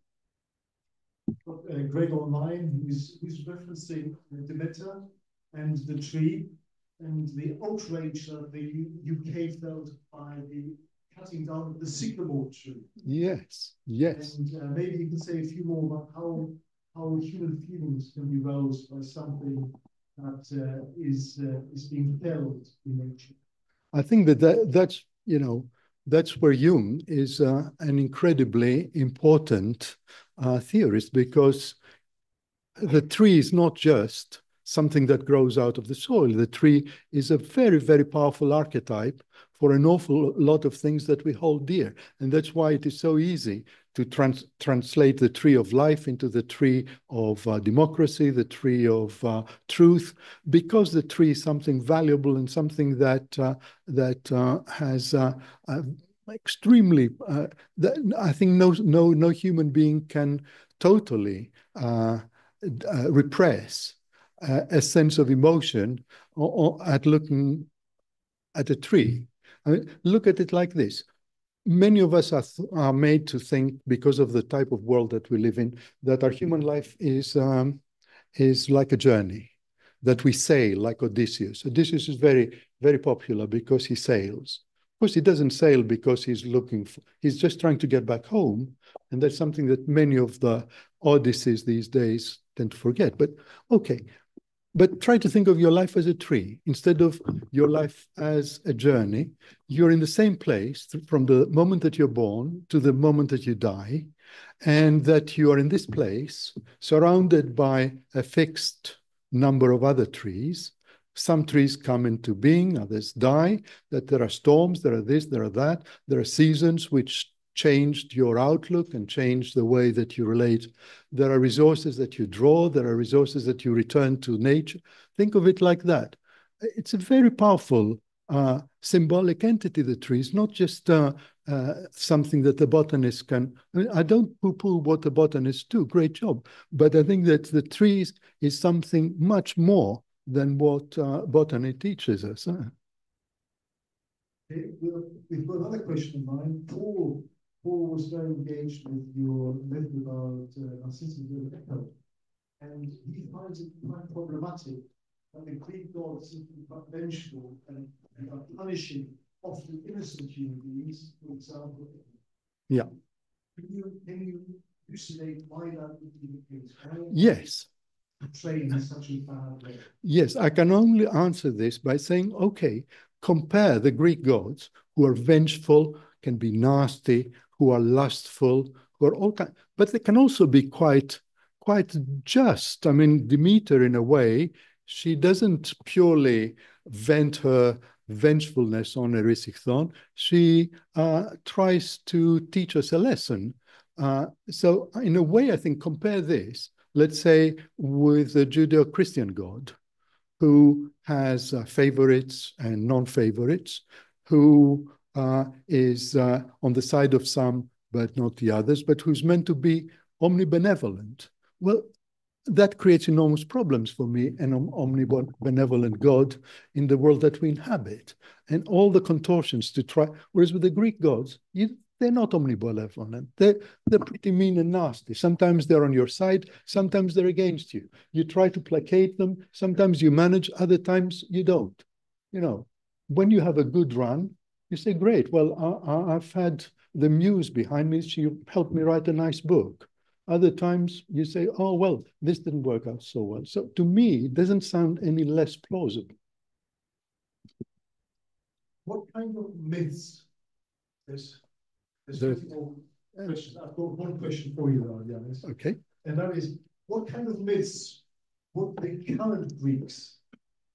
Greg online, who's referencing the letter and the tree and the outrage that the UK felt by the cutting down of the sycamore tree. Yes. And maybe you can say a few more about how human feelings can be roused by something that is being felt in nature. I think that's where Jung is an incredibly important theorist, because the tree is not just something that grows out of the soil. The tree is a very, very powerful archetype for an awful lot of things that we hold dear. And that's why it is so easy to translate the tree of life into the tree of democracy, the tree of truth, because the tree is something valuable and something that has extremely, I think no human being can totally repress a sense of emotion at looking at a tree. I mean, look at it like this. Many of us are made to think, because of the type of world that we live in, that our human life is like a journey, that we sail like Odysseus. Odysseus is very, very popular because he sails. Of course, he doesn't sail because he's just trying to get back home. And that's something that many of the Odysseys these days tend to forget. But okay, but try to think of your life as a tree instead of your life as a journey. You're in the same place from the moment that you're born to the moment that you die, and that you are in this place surrounded by a fixed number of other trees. Some trees come into being, others die, that there are storms, there are this, there are that, there are seasons which changed your outlook and changed the way that you relate. There are resources that you draw, there are resources that you return to nature. Think of it like that. It's a very powerful symbolic entity, the tree. It's not just something that the botanist can. I mean, I don't poo-poo what the botanists do, great job. But I think that the trees is something much more than what botany teaches us. We've got another question in mind. Paul was very engaged with your method about narcissism echo, and he finds it quite problematic that the Greek gods seem to be quite vengeful and are punishing often innocent human beings, for example. Yeah. Can you elucidate why that would be the case? Yes. Portrayed in such a bad way? Yes, I can only answer this by saying, okay, compare the Greek gods who are vengeful, can be nasty, who are lustful, who are all kinds, but they can also be quite just. I mean, Demeter, in a way, she doesn't purely vent her vengefulness on Erysichthon. She tries to teach us a lesson. So in a way, I think, compare this, let's say, with the Judeo-Christian God, who has favorites and non-favorites, who is on the side of some but not the others, but who's meant to be omnibenevolent. Well, that creates enormous problems for me, an omnibenevolent God in the world that we inhabit, and all the contortions to try. Whereas with the Greek gods, they're not omnibenevolent. They're pretty mean and nasty. Sometimes they're on your side, sometimes they're against you. You try to placate them. Sometimes you manage, other times you don't. You know, when you have a good run, you say, great, well, I've had the muse behind me. She helped me write a nice book. Other times you say, oh, well, this didn't work out so well. So to me, it doesn't sound any less plausible. What kind of myths? There's multiple questions. I've got one question for you, though, Yiannis. Okay. And that is, what kind of myths would the current Greeks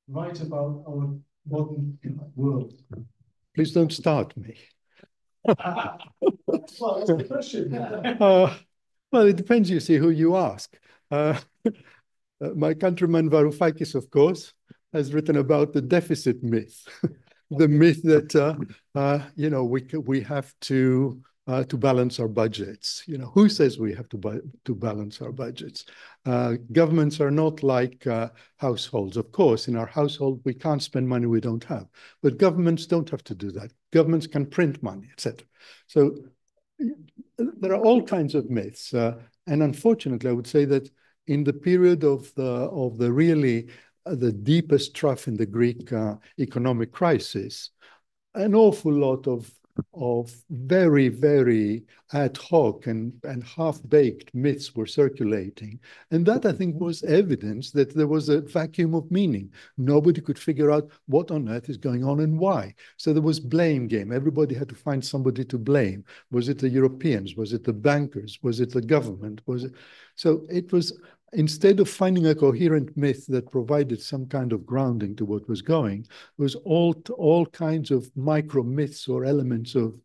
write about our modern world? Please don't start me. Well, that's the question. Well, it depends, you see, who you ask. My countryman Varoufakis, of course, has written about the deficit myth, the myth that you know, we have to balance our budgets. You know, who says we have to balance our budgets? Governments are not like households. Of course, in our household, we can't spend money we don't have, but governments don't have to do that. Governments can print money, etc. So there are all kinds of myths, and unfortunately, I would say that in the period of the really the deepest trough in the Greek economic crisis, an awful lot of very, very ad hoc and half-baked myths were circulating. And that, I think, was evidence that there was a vacuum of meaning. Nobody could figure out what on earth is going on and why. So there was blame game. Everybody had to find somebody to blame. Was it the Europeans? Was it the bankers? Was it the government? Was it? So it was, instead of finding a coherent myth that provided some kind of grounding to what was going, was all kinds of micro myths or elements of,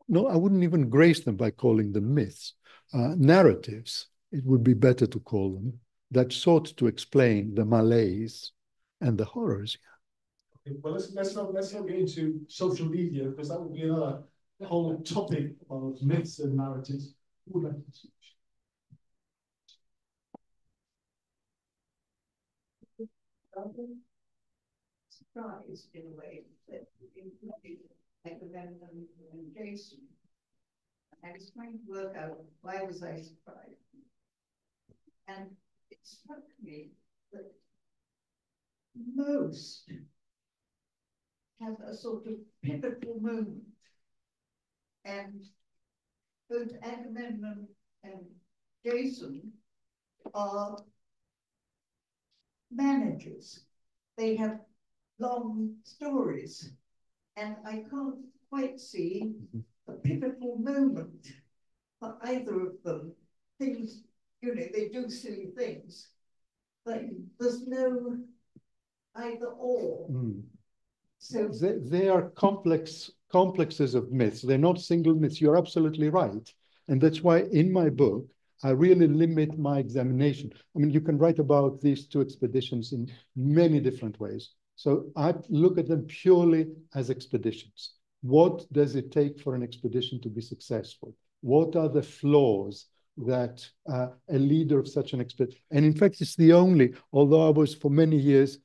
no, I wouldn't even grace them by calling them myths, narratives, it would be better to call them, that sought to explain the malaise and the horrors. Okay, well, let's not get into social media, because that would be another whole topic of myths and narratives. Who would like to speak? Surprised in a way that included Agamemnon and Jason. I was trying to work out why was I surprised. And it struck me that most have a sort of pivotal moment. And both Agamemnon and Jason are managers. They have long stories, and I can't quite see a pivotal moment for either of them. Things, they do silly things, but there's no either or. So they are complexes of myths. They're not single myths. You're absolutely right. And that's why in my book, I really limit my examination. I mean, you can write about these two expeditions in many different ways. So I look at them purely as expeditions. What does it take for an expedition to be successful? What are the flaws that a leader of such an expedition? And in fact, it's the only, although I was for many years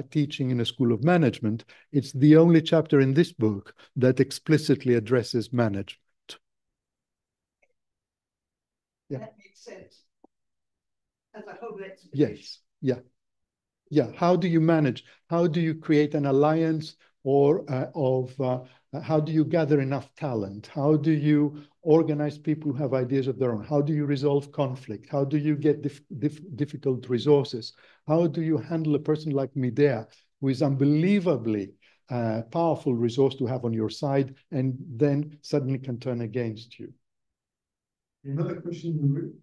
teaching in a school of management, it's the only chapter in this book that explicitly addresses management. Yeah. That makes sense. As a whole expedition. Yes. Yeah. Yeah. How do you manage? How do you create an alliance or how do you gather enough talent? How do you organize people who have ideas of their own? How do you resolve conflict? How do you get difficult resources? How do you handle a person like Medea, who is unbelievably powerful resource to have on your side and then suddenly can turn against you? Another question in the room.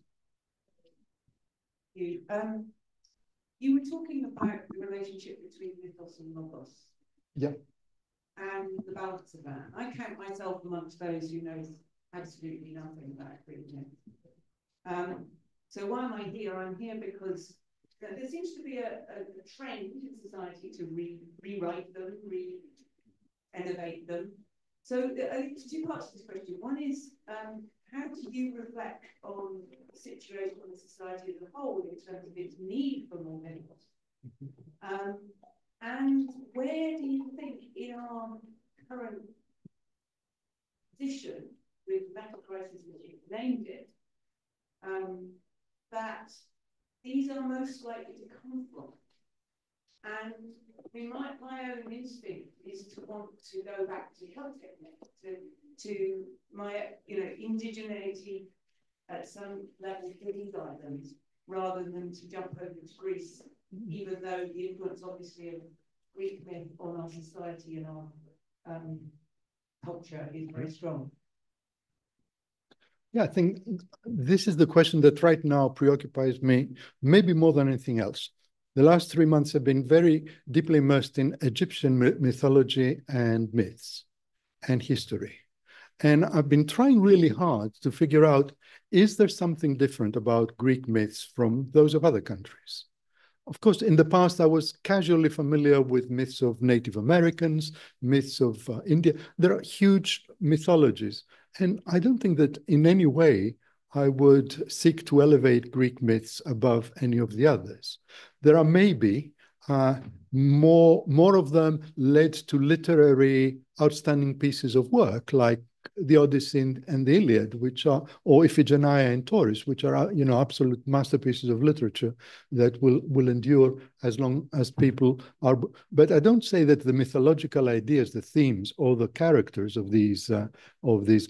You were talking about the relationship between mythos and logos. Yeah. And the balance of that. I count myself amongst those who know absolutely nothing about Greek myth. So why am I here? I'm here because there seems to be a trend in society to rewrite them, re-innovate them. So I think there's two parts to this question. One is, how do you reflect on the situation of the society as a whole in terms of its need for more mythos? And where do you think in our current position with meta crisis, as you've named it, that these are most likely to come from? And I mean, my own instinct is to want to go back to Celtic myth, to my indigeneity at some level for these islands, rather than to jump over to Greece, even though the influence obviously of Greek myth on our society and our culture is very strong. Yeah, I think this is the question that right now preoccupies me, maybe more than anything else. The last 3 months have been very deeply immersed in Egyptian mythology and myths and history. And I've been trying really hard to figure out, is there something different about Greek myths from those of other countries? Of course, in the past, I was casually familiar with myths of Native Americans, myths of India. There are huge mythologies. And I don't think that in any way I would seek to elevate Greek myths above any of the others. There are maybe more of them led to literary outstanding pieces of work, like the Odyssey and the Iliad, which are, or Iphigenia and Tauris, which are, absolute masterpieces of literature that will endure as long as people are. But I don't say that the mythological ideas, the themes, or the characters of these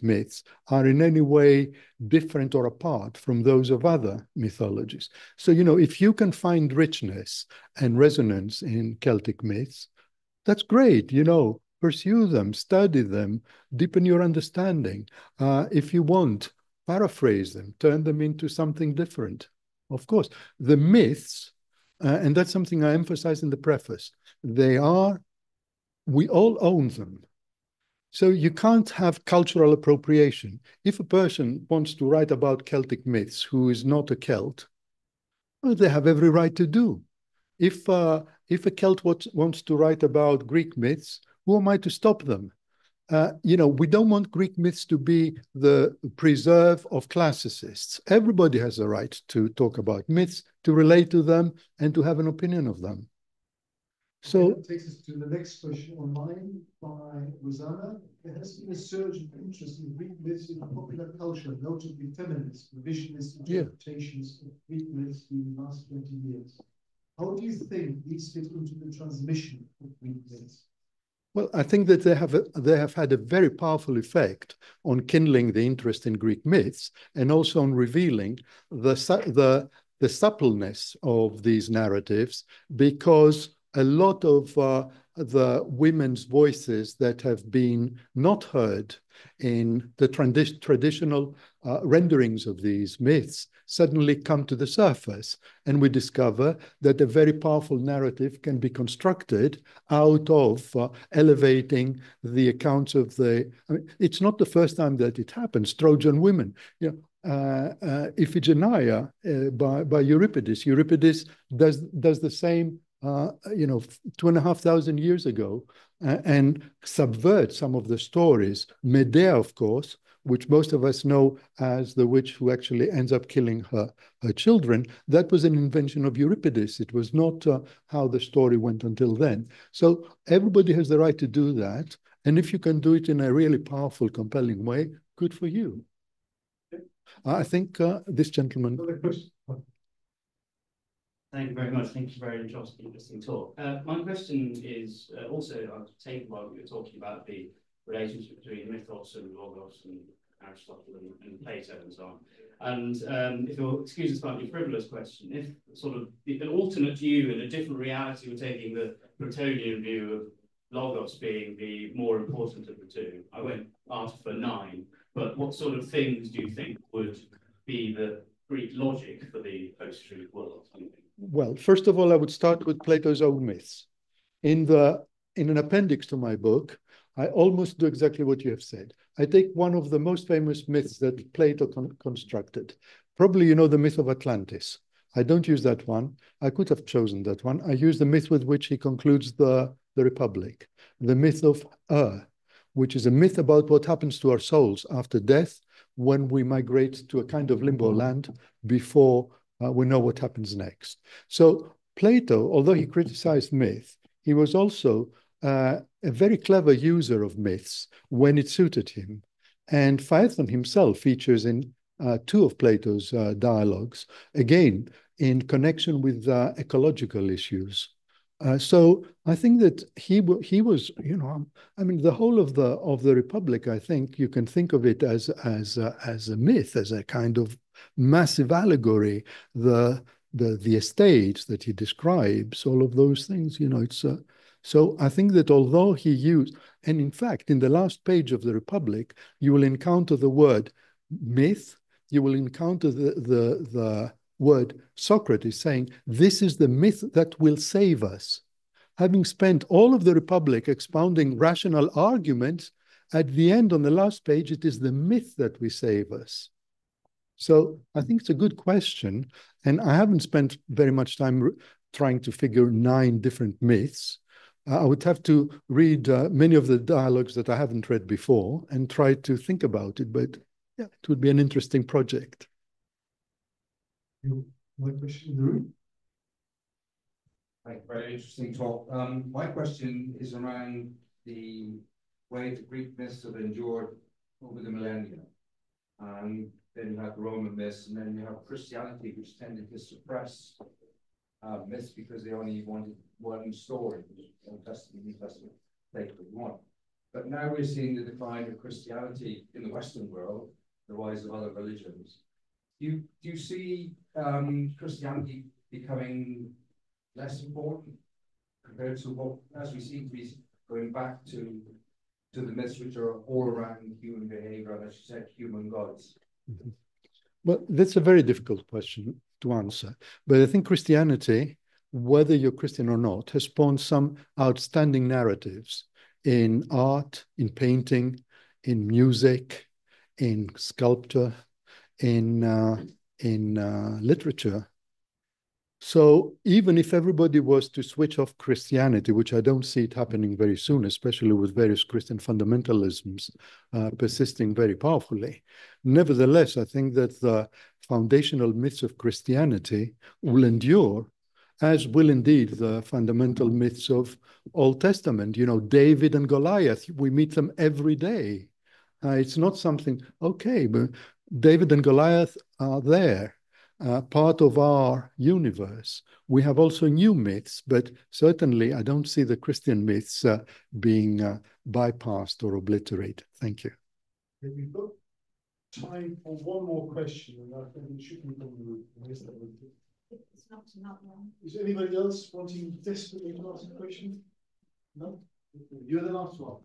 myths are in any way different or apart from those of other mythologies. So, if you can find richness and resonance in Celtic myths, that's great, pursue them, study them, deepen your understanding. If you want, paraphrase them, turn them into something different. Of course, the myths, and that's something I emphasize in the preface, we all own them. So you can't have cultural appropriation. If a person wants to write about Celtic myths who is not a Celt, well, they have every right to do. If a Celt wants to write about Greek myths, who am I to stop them? we don't want Greek myths to be the preserve of classicists. Everybody has a right to talk about myths, to relate to them, and to have an opinion of them. So that takes us to the next question online by Rosanna. There has been a surge of interest in Greek myths in popular culture, notably feminist, revisionist interpretations of Greek myths in the last 20 years. How do you think these fit into the transmission of Greek myths? Well, I think that they have had a very powerful effect on kindling the interest in Greek myths and also on revealing the suppleness of these narratives, because a lot of the women's voices that have been not heard in the traditional renderings of these myths suddenly come to the surface, and we discover that a very powerful narrative can be constructed out of elevating the accounts of it's not the first time that it happens. Trojan women, Iphigenia by Euripides. Euripides does the same 2,500 years ago, and subvert some of the stories. Medea, of course, which most of us know as the witch who actually ends up killing her children, that was an invention of Euripides. It was not how the story went until then. So everybody has the right to do that. And if you can do it in a really powerful, compelling way, good for you. I think this gentleman... Thank you very much. Thank you very interesting talk. My question is also, I'll take while we were talking about the relationship between mythos and logos and Aristotle and Plato and so on. And if you'll excuse a slightly frivolous question, if sort of an alternate view in a different reality were taking the Platonian view of logos being the more important of the two, I won't ask for 9, but what sort of things do you think would be the Greek logic for the post-truth world? Well, first of all, I would start with Plato's own myths. In an appendix to my book, I almost do exactly what you have said. I take one of the most famous myths that Plato constructed. Probably you know the myth of Atlantis. I don't use that one. I could have chosen that one. I use the myth with which he concludes the Republic, the myth of which is a myth about what happens to our souls after death when we migrate to a kind of limbo land before we know what happens next. So Plato, although he criticized myth, he was also a very clever user of myths when it suited him. And Phaethon himself features in 2 of Plato's dialogues, again, in connection with ecological issues. So I think that he was, I mean, the whole of the Republic, I think you can think of it as a myth, as a kind of massive allegory. The estates that he describes, all of those things, it's so I think that although he used, and in fact, in the last page of the Republic, you will encounter the word myth, you will encounter the word Socrates saying, this is the myth that will save us. Having spent all of the Republic expounding rational arguments, at the end on the last page, it is the myth that will save us. So I think it's a good question. And I haven't spent very much time trying to figure 9 different myths. I would have to read many of the dialogues that I haven't read before and try to think about it. But yeah, it would be an interesting project. One question in the room. Very interesting talk. My question is around the way the Greek myths have endured over the millennia. Then you have the Roman myths, and then you have Christianity, which tended to suppress myths because they only wanted one story, Old Testament, New Testament, take one. But now we're seeing the decline of Christianity in the Western world, the rise of other religions. Do you see Christianity becoming less important compared to what, as we seem to be going back to the myths which are all around human behavior, and as you said, human gods? Mm-hmm. Well, that's a very difficult question to answer. But I think Christianity, whether you're Christian or not, has spawned some outstanding narratives in art, in painting, in music, in sculpture, in literature. So even if everybody was to switch off Christianity, which I don't see it happening very soon, especially with various Christian fundamentalisms persisting very powerfully, nevertheless, I think that the foundational myths of Christianity will endure, as will indeed the fundamental myths of Old Testament. You know, David and Goliath, we meet them every day. It's not something, okay, but David and Goliath are there. Part of our universe. We have also new myths, but certainly I don't see the Christian myths being bypassed or obliterated. Thank you. We've got time for one more question, and I think it should be from the room. It's not another one. Is anybody else wanting desperately to ask a question? No? You're the last one.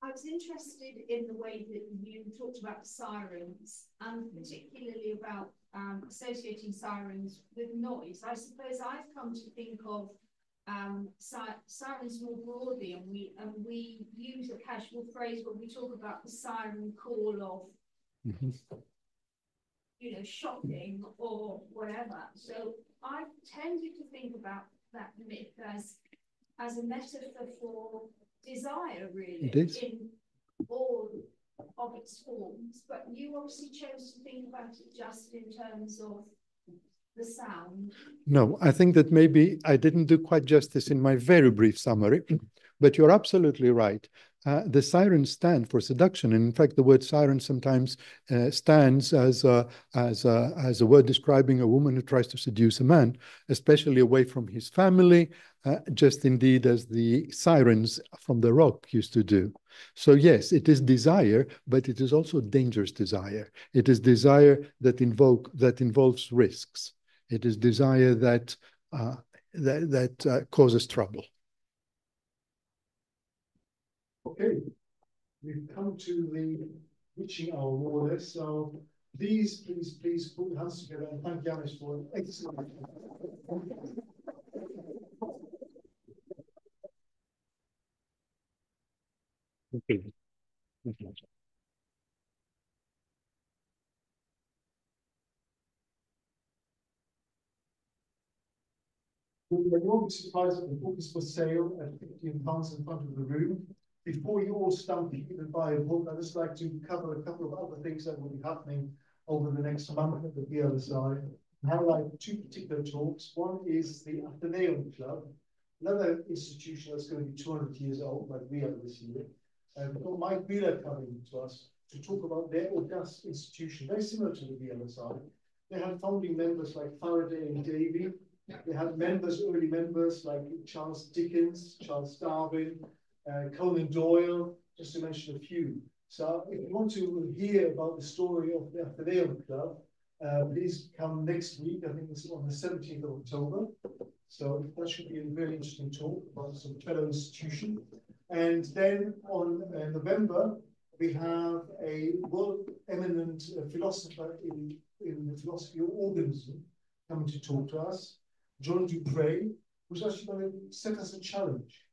I was interested in the way that you talked about the sirens, and particularly about associating sirens with noise. I suppose I've come to think of sirens more broadly, and we use a casual phrase when we talk about the siren call of, you know, shopping or whatever. So I've tended to think about that myth as a metaphor for desire, really, in all of its forms. But you obviously chose to think about it just in terms of the sound. No, I think that maybe I didn't do quite justice in my very brief summary, but you're absolutely right. The sirens stand for seduction. And in fact, the word siren sometimes stands as a word describing a woman who tries to seduce a man, especially away from his family, just indeed as the sirens from the rock used to do. So yes, it is desire, but it is also dangerous desire. It is desire that involves risks. It is desire that causes trouble. Okay, we've come to the witching hour more or less. So please put your hands together and thank Yiannis for an excellent. Okay. You won't be surprised that the book is for sale at £15 in front of the room. Before you all stampede and buy a book, I'd just like to cover a couple of other things that will be happening over the next month at the VLSI. I highlight two particular talks. One is the Athenaeum Club, another institution that's going to be 200 years old, like we are this year. We've got Mike Wheeler coming to us to talk about their august institution, very similar to the VLSI. They had founding members like Faraday and Davy. They had members, early members like Charles Dickens, Charles Darwin, Conan Doyle, just to mention a few. So if you want to hear about the story of the Athenaeum Club, please come next week. I think it's on the 17th of October. So that should be a very interesting talk about some fellow institution. And then on November, we have a world eminent philosopher in the philosophy of organism coming to talk to us, John Dupre, who's actually going to set us a challenge.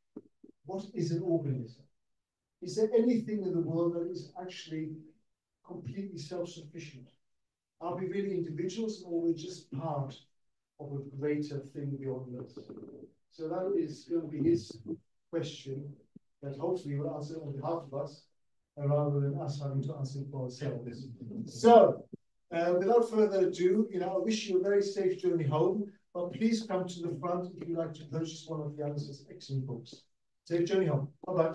What is an organism? Is there anything in the world that is actually completely self-sufficient? Are we really individuals, or are we just part of a greater thing beyond us? So that is going to be his question that hopefully will answer on behalf of us, rather than us having to answer for ourselves. So, without further ado, I wish you a very safe journey home. But please come to the front if you'd like to purchase one of Yiannis's excellent books. Safe journey home. Bye-bye.